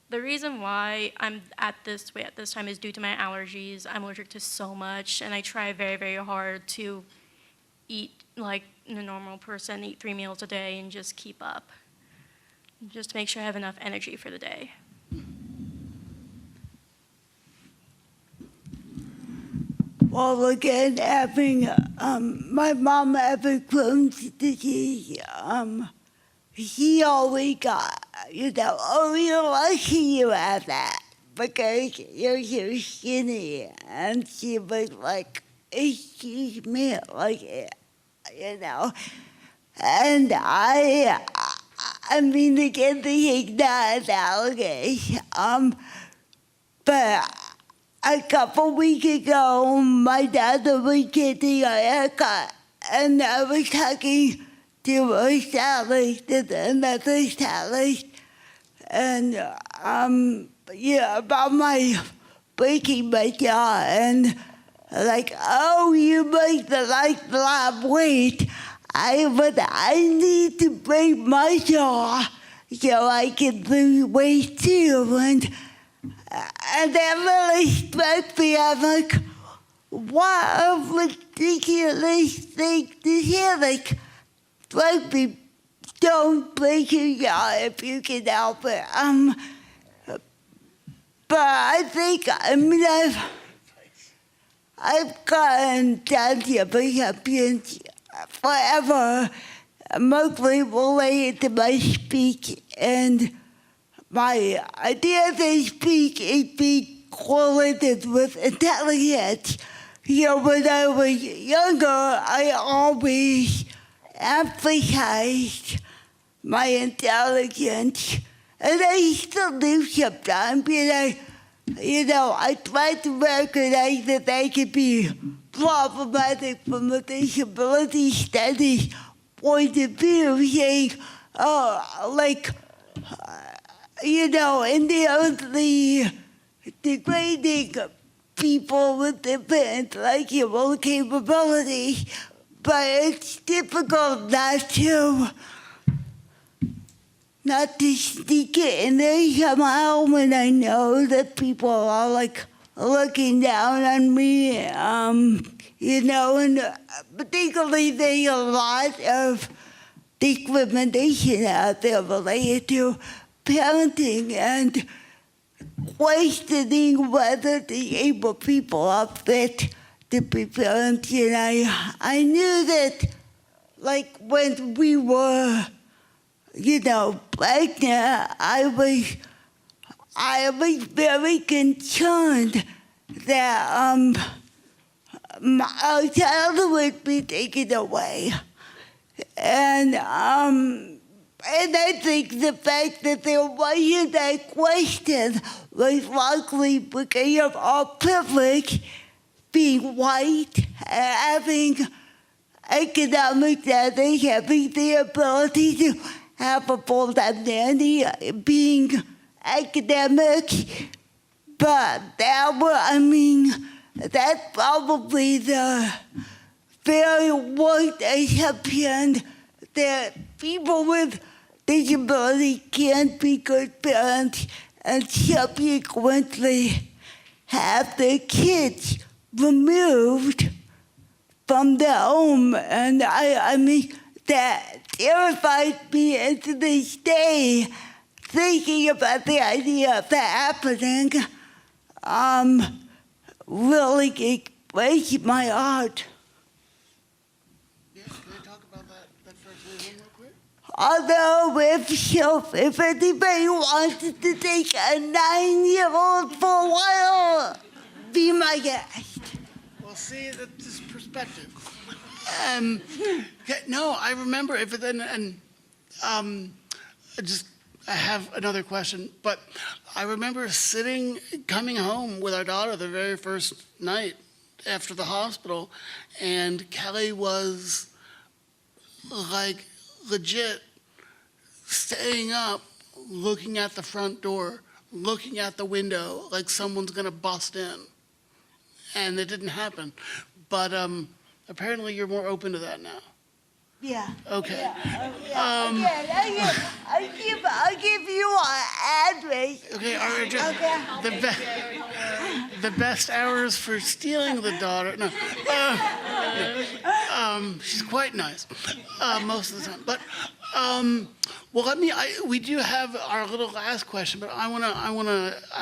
the reason why I'm at this weight at this time is due to my allergies. I'm allergic to so much, and I try very, very hard to eat like a normal person, eat 3 meals a day, and just keep up. Just to make sure I have enough energy for the day. Well, again, having my mom having Crohn's disease, he always got, oh, you're lucky you have that because you're so skinny. And she was like, excuse me, And I mean, again, the ignorant allegation. But a couple weeks ago, my dad was getting a haircut, and I was talking to a stylist and another stylist, and about my breaking my jaw, and oh, you must like a lot of weight. But I need to break my jaw so I can lose weight too, and that really struck me. I'm like, what a ridiculous thing to hear. Me, don't break your jaw if you can help it. But I think, I've gotten champions forever, mostly related to my speech, and my idea of speech is being correlated with intelligence. When I was younger, I always emphasized my intelligence, and I still do sometimes, I try to recognize that I could be problematic from a disability studies point of view, saying, in the degrading people with different intellectual capabilities, but it's difficult not to not to sneak it in there somehow when I know that people are like looking down on me, you know, and particularly there's a lot of discrimination out there related to parenting and questioning whether disabled people are fit to be parents. And I knew that, like, when we were, you know, pregnant, I was very concerned that our child would be taken away. And I think the fact that there wasn't that question was likely because of our privilege, being white, having economic status, having the ability to have a full-time nanny, being academic. But that's probably the very worst assumption, that people with disability can't be good parents and subsequently have their kids removed from their home. And I mean, that terrifies me, and to this day, thinking about the idea of that happening really breaks my heart. Yeah, can I talk about that first one real quick? Although if anybody wants to take a 9-year-old for a while, be my guest. Well, see, that's just perspective. No, I remember if it, I have another question, but I remember coming home with our daughter the very first night after the hospital, and Kelly was like legit staying up, looking at the front door, looking at the window like someone's gonna bust in. And it didn't happen. But apparently you're more open to that now. Yeah. Okay. I'll give you an address. Okay, all right. Okay. The best hours for stealing the daughter. No. She's quite nice most of the time. But well, we do have our little last question, but I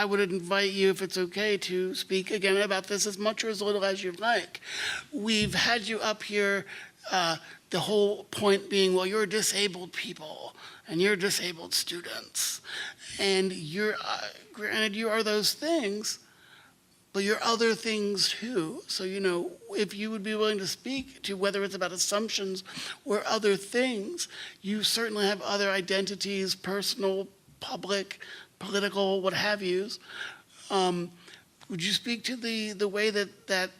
would invite you, if it's okay, to speak again about this as much or as little as you'd like. We've had you up here. The whole point being, well, you're disabled people and you're disabled students, and you're granted you are those things, but you're other things too. So, you know, if you would be willing to speak to whether it's about assumptions or other things, you certainly have other identities, personal, public, political, what have yous. Would you speak to the way that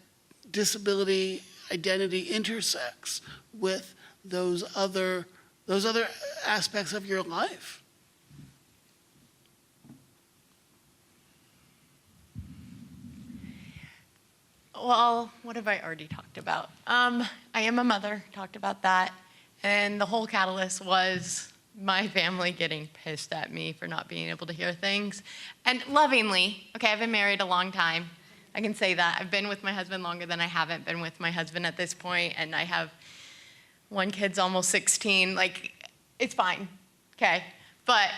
disability identity intersects with those other aspects of your life? Well, what have I already talked about? I am a mother, talked about that. And the whole catalyst was my family getting pissed at me for not being able to hear things. And lovingly, okay, I've been married a long time. I can say that. I've been with my husband longer than I haven't been with my husband at this point, and I have one kid's almost 16. Like, it's fine, okay? But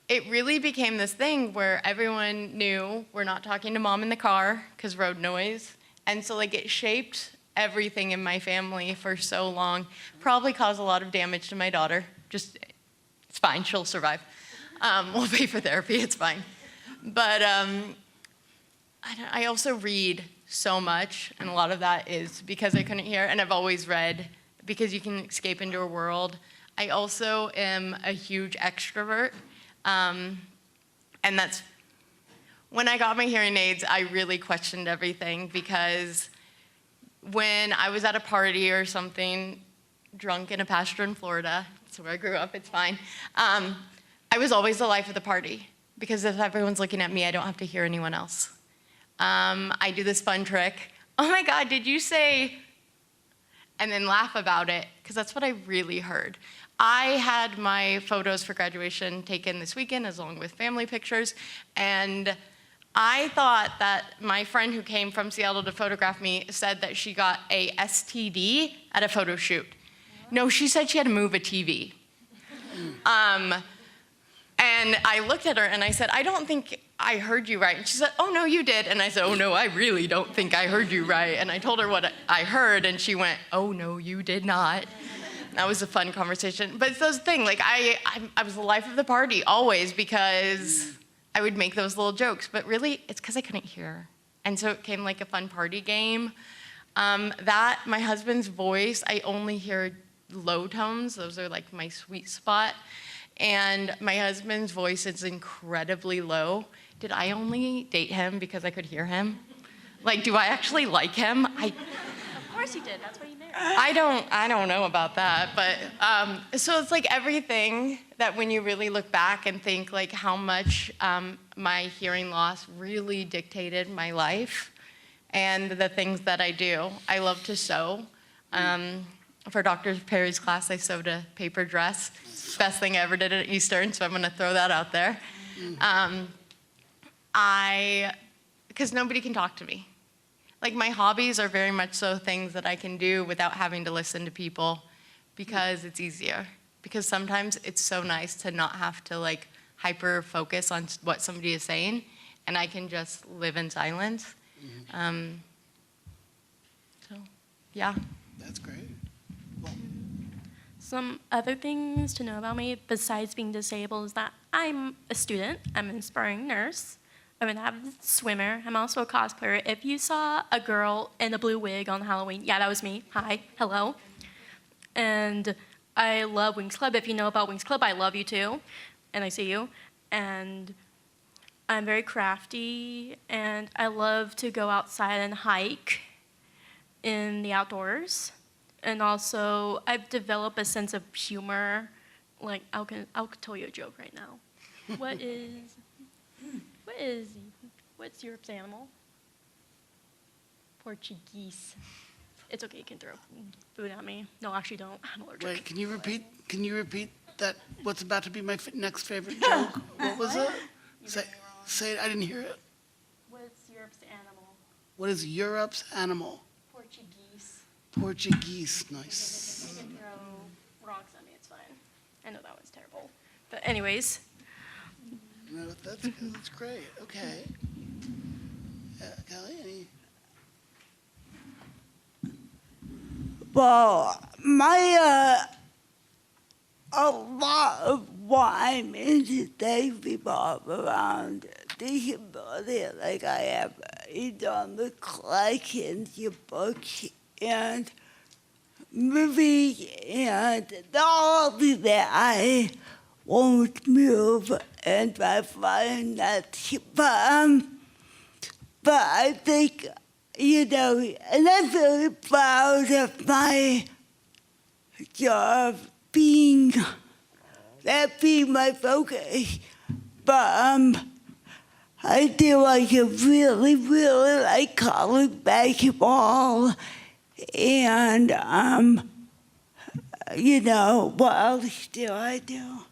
it really became this thing where everyone knew we're not talking to mom in the car because road noise. And so, like, it shaped everything in my family for so long. Probably caused a lot of damage to my daughter. Just, it's fine, she'll survive. We'll pay for therapy, it's fine. But I also read so much, and a lot of that is because I couldn't hear, and I've always read because you can escape into a world. I also am a huge extrovert, and that's, when I got my hearing aids, I really questioned everything, because when I was at a party or something, drunk in a pasture in Florida, that's where I grew up, it's fine, I was always the life of the party, because if everyone's looking at me, I don't have to hear anyone else. I do this fun trick. Oh my God, did you say? And then laugh about it, because that's what I really heard. I had my photos for graduation taken this weekend, along with family pictures, and I thought that my friend who came from Seattle to photograph me said that she got a STD at a photo shoot. No, she said she had to move a TV. And I looked at her and I said, I don't think I heard you right. And she said, oh, no, you did. And I said, oh, no, I really don't think I heard you right. And I told her what I heard, and she went, oh, no, you did not. That was a fun conversation. But it's those things, like I was the life of the party always, because I would make those little jokes. But really, it's because I couldn't hear. And so it became like a fun party game. My husband's voice, I only hear low tones. Those are like my sweet spot. And my husband's voice is incredibly low. Did I only date him because I could hear him? Like, do I actually like him? Of course you did. That's what you married. I don't know about that, but so it's like everything that when you really look back and think like how much my hearing loss really dictated my life and the things that I do. I love to sew. For Dr. Perry's class, I sewed a paper dress. Best thing I ever did at Eastern, so I'm gonna throw that out there. Because nobody can talk to me. Like my hobbies are very much so things that I can do without having to listen to people, because it's easier. Because sometimes it's so nice to not have to like hyper focus on what somebody is saying, and I can just live in silence. So, yeah. That's great. Some other things to know about me besides being disabled is that I'm a student, I'm an aspiring nurse, I'm an avid swimmer, I'm also a cosplayer. If you saw a girl in a blue wig on Halloween, yeah, that was me. Hi, hello. And I love Wings Club. If you know about Wings Club, I love you too, and I see you. And I'm very crafty, and I love to go outside and hike in the outdoors. And also, I've developed a sense of humor. Like, I'll tell you a joke right now. What's Europe's animal? Portuguese. It's okay, you can throw food at me. No, actually don't. I'm allergic. Wait, can you repeat that? What's about to be my next favorite joke? What was it? Say it. I didn't hear it. What's Europe's animal? What is Europe's animal? Portuguese. Portuguese. Nice. You can throw rocks at me, it's fine. I know that one's terrible. But anyways, No, that's great. Okay. Kelly, any? Well, a lot of what I'm into today revolve around disability. Like I have done the collections, your books, and movies, and all that I won't move, and I find that, but I think, and I'm very proud of my job being my focus. But I do like I really like college basketball, and what else do I do?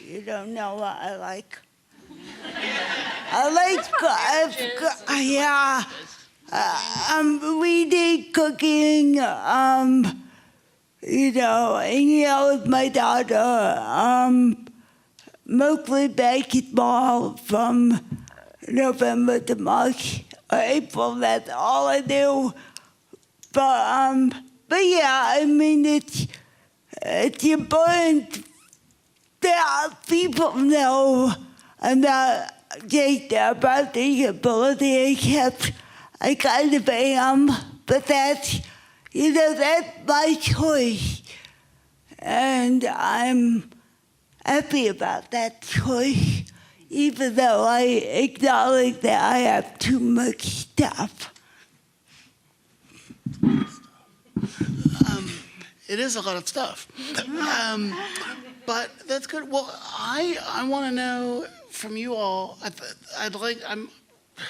You don't know what I like. Reading, cooking, hanging out with my daughter, mostly basketball from November to March or April. That's all I do. But yeah, I mean, it's important that people know about disability, except I kind of am, but that's my choice. And I'm happy about that choice, even though I acknowledge that I have too much stuff. It is a lot of stuff. But that's good. Well, I want to know from you all. I'm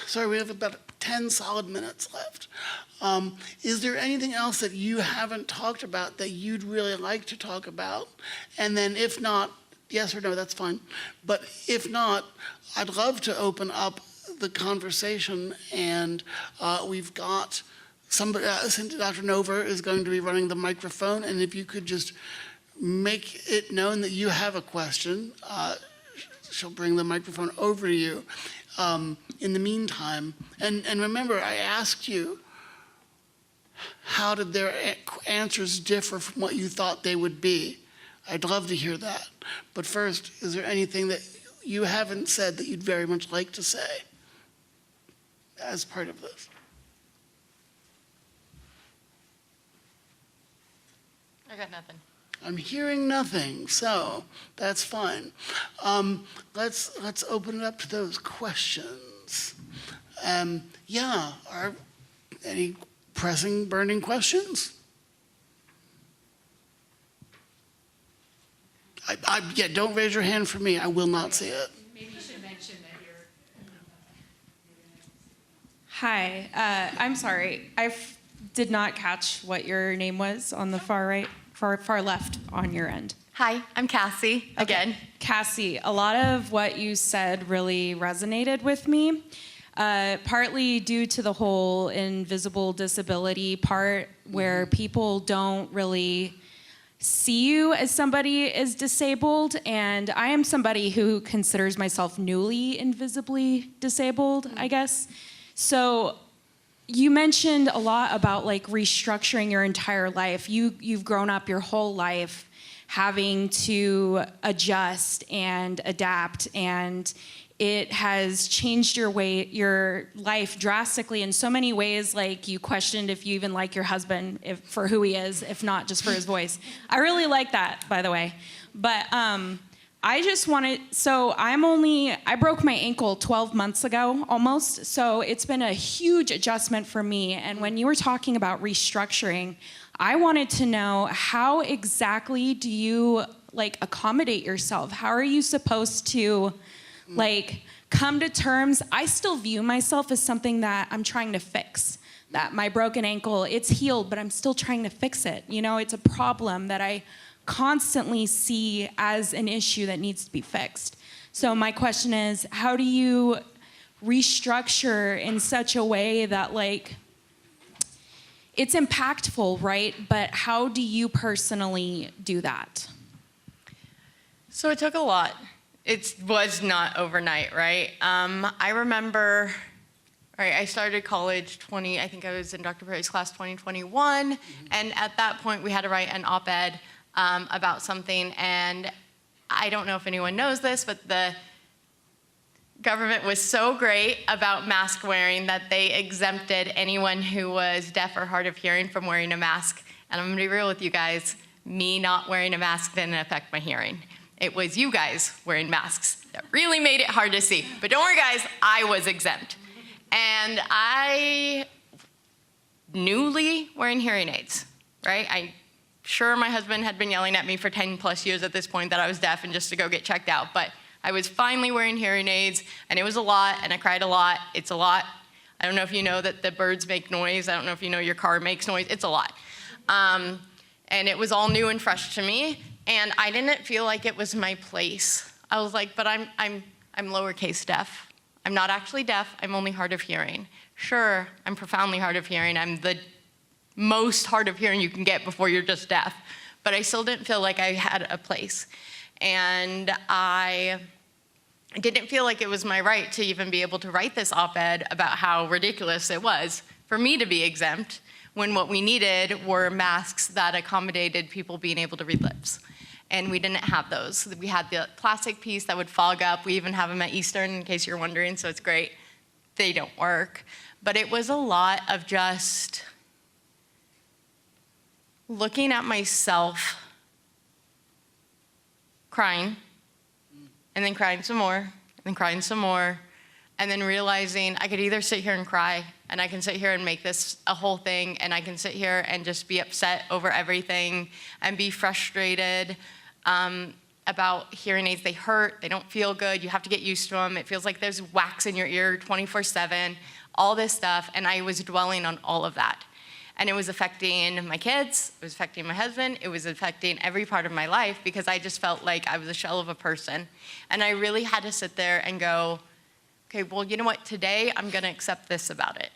sorry, we have about 10 solid minutes left. Is there anything else that you haven't talked about that you'd really like to talk about? And then if not, yes or no, that's fine. But if not, I'd love to open up the conversation, and we've got somebody, Dr. Nover is going to be running the microphone, and if you could just make it known that you have a question, she'll bring the microphone over to you. In the meantime, and remember, I asked you, how did their answers differ from what you thought they would be? I'd love to hear that. But first, is there anything that you haven't said that you'd very much like to say as part of this? I got nothing. I'm hearing nothing, so that's fine. Let's open it up to those questions. Yeah, are any pressing, burning questions? Yeah, don't raise your hand for me. I will not see it. Maybe you should mention that you're. Hi, I'm sorry. Did not catch what your name was on the far right, far left on your end. Hi, I'm Cassie, again. Cassie, a lot of what you said really resonated with me, partly due to the whole invisible disability part where people don't really see you as somebody is disabled, and I am somebody who considers myself newly invisibly disabled, I guess. So you mentioned a lot about like restructuring your entire life. You've grown up your whole life having to adjust and adapt, and it has changed your life drastically in so many ways. Like you questioned if you even like your husband for who he is, if not just for his voice. I really like that, by the way. But I just wanted, so I broke my ankle 12 months ago almost, so it's been a huge adjustment for me. And when you were talking about restructuring, I wanted to know, how exactly do you like accommodate yourself? How are you supposed to like come to terms? I still view myself as something that I'm trying to fix. That my broken ankle, it's healed, but I'm still trying to fix it. You know, it's a problem that I constantly see as an issue that needs to be fixed. So my question is, how do you restructure in such a way that like, it's impactful, right? But how do you personally do that? So it took a lot. It was not overnight, right? I remember, right, I started college I think I was in Dr. Perry's class 2021, and at that point we had to write an op-ed about something, and I don't know if anyone knows this, but the government was so great about mask wearing that they exempted anyone who was deaf or hard of hearing from wearing a mask. And I'm gonna be real with you guys, me not wearing a mask didn't affect my hearing. It was you guys wearing masks that really made it hard to see. But don't worry guys, I was exempt. And I newly wearing hearing aids, right? I'm sure my husband had been yelling at me for 10 plus years at this point that I was deaf and just to go get checked out. But I was finally wearing hearing aids, and it was a lot, and I cried a lot. It's a lot. I don't know if you know that the birds make noise. I don't know if you know your car makes noise. It's a lot. And it was all new and fresh to me, and I didn't feel like it was my place. I was like, but I'm lowercase deaf. I'm not actually deaf. I'm only hard of hearing. Sure, I'm profoundly hard of hearing. I'm the most hard of hearing you can get before you're just deaf. But I still didn't feel like I had a place. And I didn't feel like it was my right to even be able to write this op-ed about how ridiculous it was for me to be exempt when what we needed were masks that accommodated people being able to read lips. And we didn't have those. We had the plastic piece that would fog up. We even have them at Eastern, in case you're wondering, so it's great. They don't work. But it was a lot of just looking at myself, crying, and then crying some more, and then crying some more, and then realizing I could either sit here and cry, and I can sit here and make this a whole thing, and I can sit here and just be upset over everything and be frustrated about hearing aids. They hurt, they don't feel good, you have to get used to them. It feels like there's wax in your ear 24/7. all this stuff, and I was dwelling on all of that. And it was affecting my kids, it was affecting my husband, it was affecting every part of my life because I just felt like I was a shell of a person. And I really had to sit there and go, okay, well, you know what, today I'm gonna accept this about it.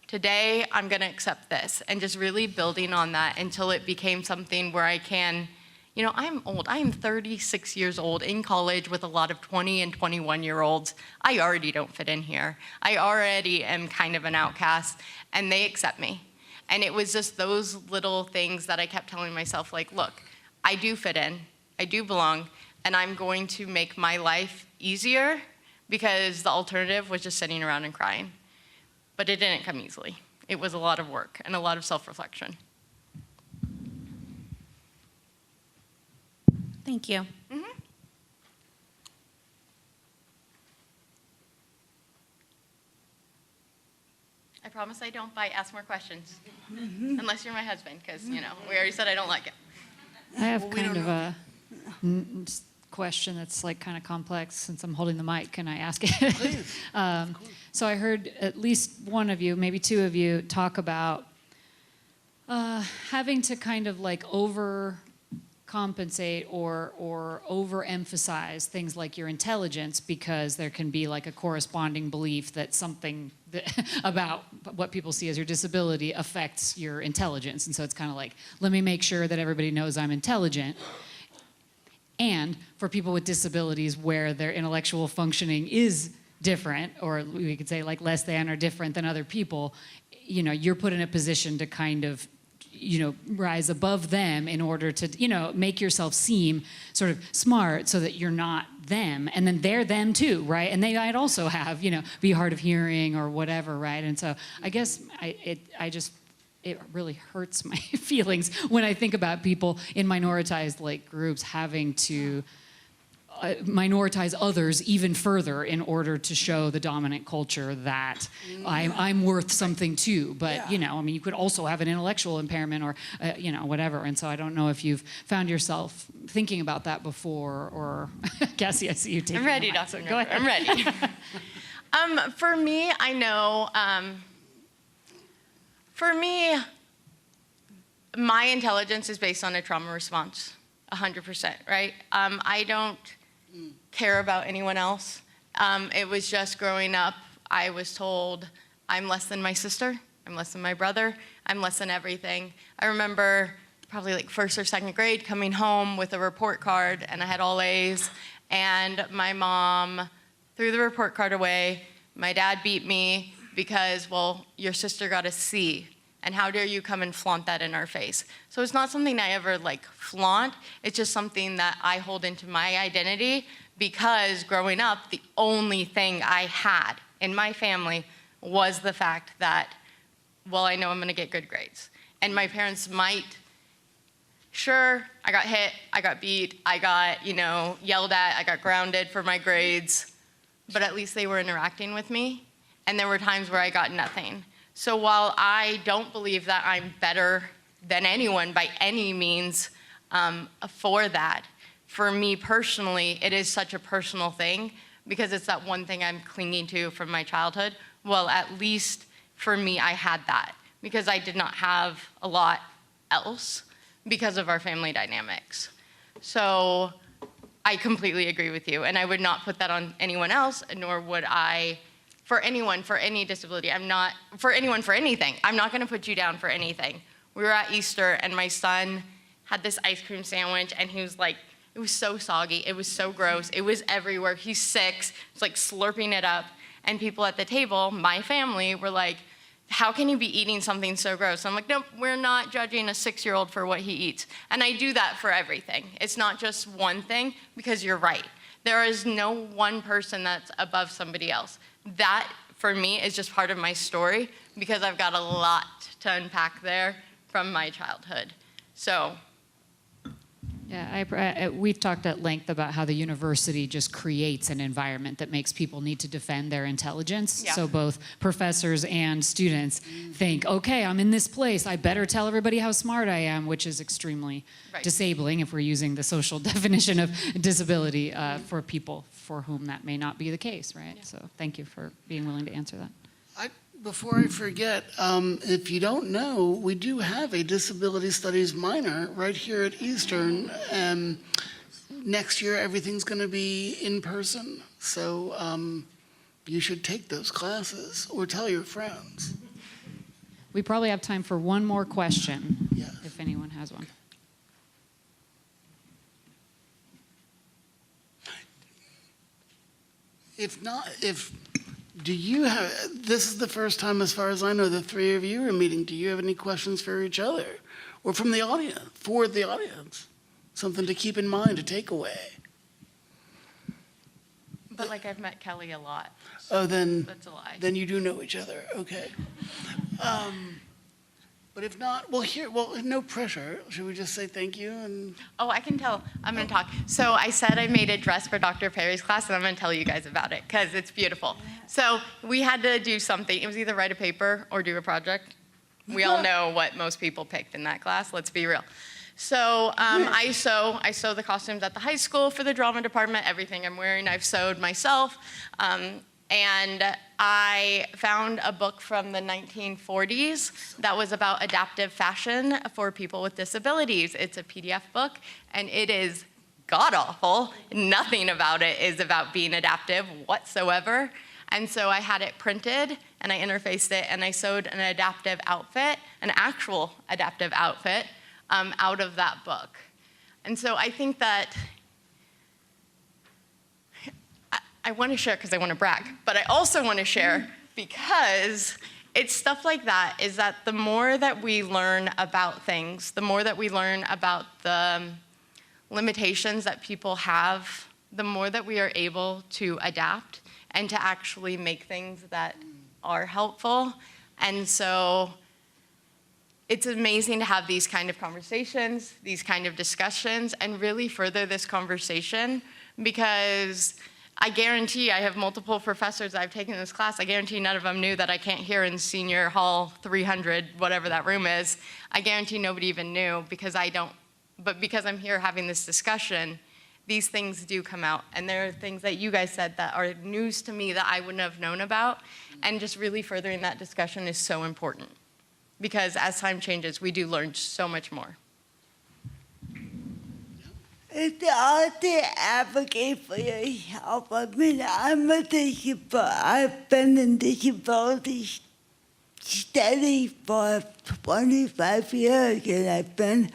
Today I'm gonna accept this, and just really building on that until it became something where I can, you know, I'm old, I am 36 years old in college with a lot of 20 and 21-year-olds. I already don't fit in here. I already am kind of an outcast, and they accept me. And it was just those little things that I kept telling myself, like, look, I do fit in, I do belong, and I'm going to make my life easier because the alternative was just sitting around and crying. But it didn't come easily. It was a lot of work and a lot of self-reflection. Thank you. I promise I don't bite. Ask more questions. Unless you're my husband, because, you know, we already said I don't like it. I have Well, we kind don't of a question that's like kind of complex. Since I'm holding the mic, can I ask it? Please. So I heard at least one of you, maybe two of you, talk about having to kind of like overcompensate or overemphasize things like your intelligence because there can be like a corresponding belief that something about what people see as your disability affects your intelligence. And so it's kind of like, let me make sure that everybody knows I'm intelligent. And for people with disabilities where their intellectual functioning is different, or we could say like less than or different than other people, you know, you're put in a position to kind of, you know, rise above them in order to, you know, make yourself seem sort of smart so that you're not them. And then they're them too, right? And they might also have, you know, be hard of hearing or whatever, right? And so I guess it really hurts my feelings when I think about people in minoritized like groups having to minoritize others even further in order to show the dominant culture that I'm worth something too. But, you know, I mean, you could also have an intellectual impairment or, you know, whatever. And so I don't know if you've found yourself thinking about that before or, Cassie, I see you taking I'm ready, the mic, Dr. so go ahead. I'm ready. For me, I know, for me, my intelligence is based on a trauma response, 100%, right? I don't care about anyone else. It was just growing up, I was told I'm less than my sister, I'm less than my brother, I'm less than everything. I remember probably like first or second grade coming home with a report card and I had all A's and my mom threw the report card away. My dad beat me because, well, your sister got a C. And how dare you come and flaunt that in our face? So it's not something I ever like flaunt. It's just something that I hold into my identity because growing up, the only thing I had in my family was the fact that, well, I know I'm gonna get good grades. And my parents might, sure, I got hit, I got beat, I got, you know, yelled at, I got grounded for my grades, but at least they were interacting with me. And there were times where I got nothing. So while I don't believe that I'm better than anyone by any means for that, for me personally, it is such a personal thing because it's that one thing I'm clinging to from my childhood. Well, at least for me, I had that because I did not have a lot else because of our family dynamics. So I completely agree with you, and I would not put that on anyone else, nor would I for anyone, for any disability. I'm not, for anyone, for anything. I'm not gonna put you down for anything. We were at Easter and my son had this ice cream sandwich and he was like, it was so soggy, it was so gross, it was everywhere. He's 6, he's like slurping it up. And people at the table, my family, were like, how can you be eating something so gross? I'm like, nope, we're not judging a 6-year-old for what he eats. And I do that for everything. It's not just one thing, because you're right. There is no one person that's above somebody else. That, for me, is just part of my story because I've got a lot to unpack there from my childhood. So. Yeah, we've talked at length about how the university just creates an environment that makes people need to defend their intelligence. Yeah. So both professors and students think, okay, I'm in this place, I better tell everybody how smart I am, which is extremely disabling if we're using the social definition of disability for people for whom that may not be the case, right? Yeah. So thank you for being willing to answer that. Before I forget, if you don't know, we do have a disability studies minor right here at Eastern. Next year, everything's going to be in person, so you should take those classes or tell your friends. We probably have time for one more question, Yes. if anyone has one. If not, do you have, this is the first time, as far as I know, the three of you are meeting. Do you have any questions for each other or from the audience, for the audience? Something to keep in mind, to take away. But like I've met Kelly a lot. Oh, then, That's a lie. then you do know each other, okay. But if not, no pressure. Should we just say thank you and? Oh, I can tell. I'm going to talk. So I said I made a dress for Dr. Perry's class, and I'm going to tell you guys about it because it's beautiful. So we had to do something. It was either write a paper or do a project. We all know what most people picked in that class. Let's be real. So I sew the costumes at the high school for the drama department. Everything I'm wearing, I've sewed myself. And I found a book from the 1940s that was about adaptive fashion for people with disabilities. It's a PDF book, and it is god-awful. Nothing about it is about being adaptive whatsoever. And so I had it printed, and I interfaced it, and I sewed an adaptive outfit, an actual adaptive outfit, out of that book. And so I think that I want to share because I want to brag, but I also want to share because it's stuff like that, is that the more that we learn about things, the more that we learn about the limitations that people have, the more that we are able to adapt and to actually make things that are helpful. And so it's amazing to have these kind of conversations, these kind of discussions, and really further this conversation, because I guarantee I have multiple professors I've taken this class. I guarantee none of them knew that I can't hear in senior hall 300, whatever that room is. I guarantee nobody even knew because I don't, but because I'm here having this discussion, these things do come out. And there are things that you guys said that are news to me that I wouldn't have known about. And just really furthering that discussion is so important. Because as time changes, we do learn so much more. It's hard to advocate for yourself. I mean, I've been in disability study for 25 years, and I've been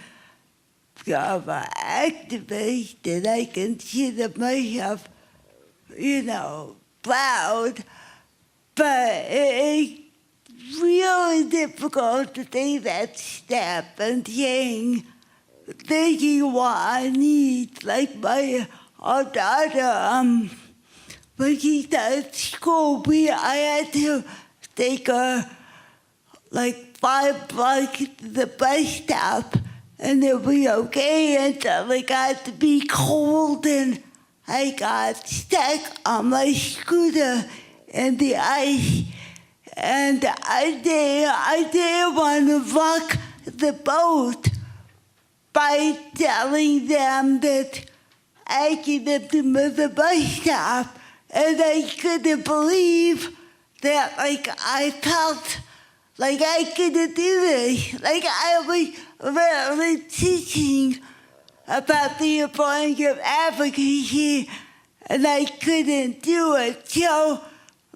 an activist, and I consider myself, proud. But it's really difficult to take that step and thinking what I need. Like my daughter, when she started school, I had to take her like 5 blocks to the bus stop, and it was okay until it got to be cold and I got stuck on my scooter in the ice. And I didn't want to rock the boat by telling them that I could have to move the bus stop. And I couldn't believe that, I felt like I couldn't do this. Like I was really teaching about the importance of advocacy, and I couldn't do it. So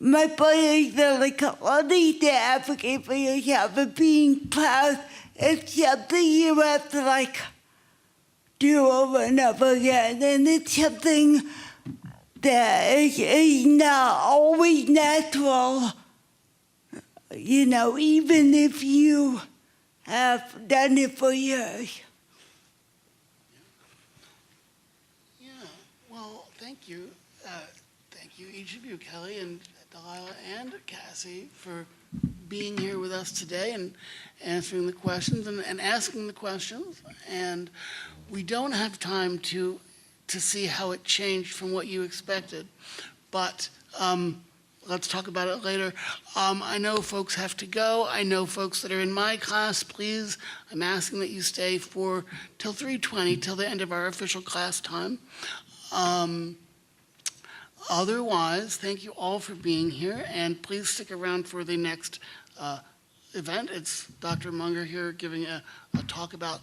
my boys are like, need to advocate for yourself and being proud. It's something you have to do over and over again, and it's something that is not always natural, even if you have done it for years. Yeah, well, thank you. Thank you, each of you, Kelly and Delilah and Cassie, for being here with us today and answering the questions and asking the questions. And we don't have time to see how it changed from what you expected, but let's talk about it later. I know folks have to go. I know folks that are in my class, please, I'm asking that you stay till 3:20, till the end of our official class time. Otherwise, thank you all for being here, and please stick around for the next event. It's Dr. Munger here giving a talk about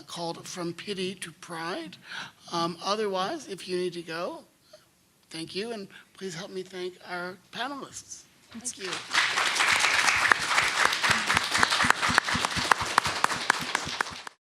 called From Pity to Pride. Otherwise, if you need to go, thank you, and please help me thank our panelists. Thank you.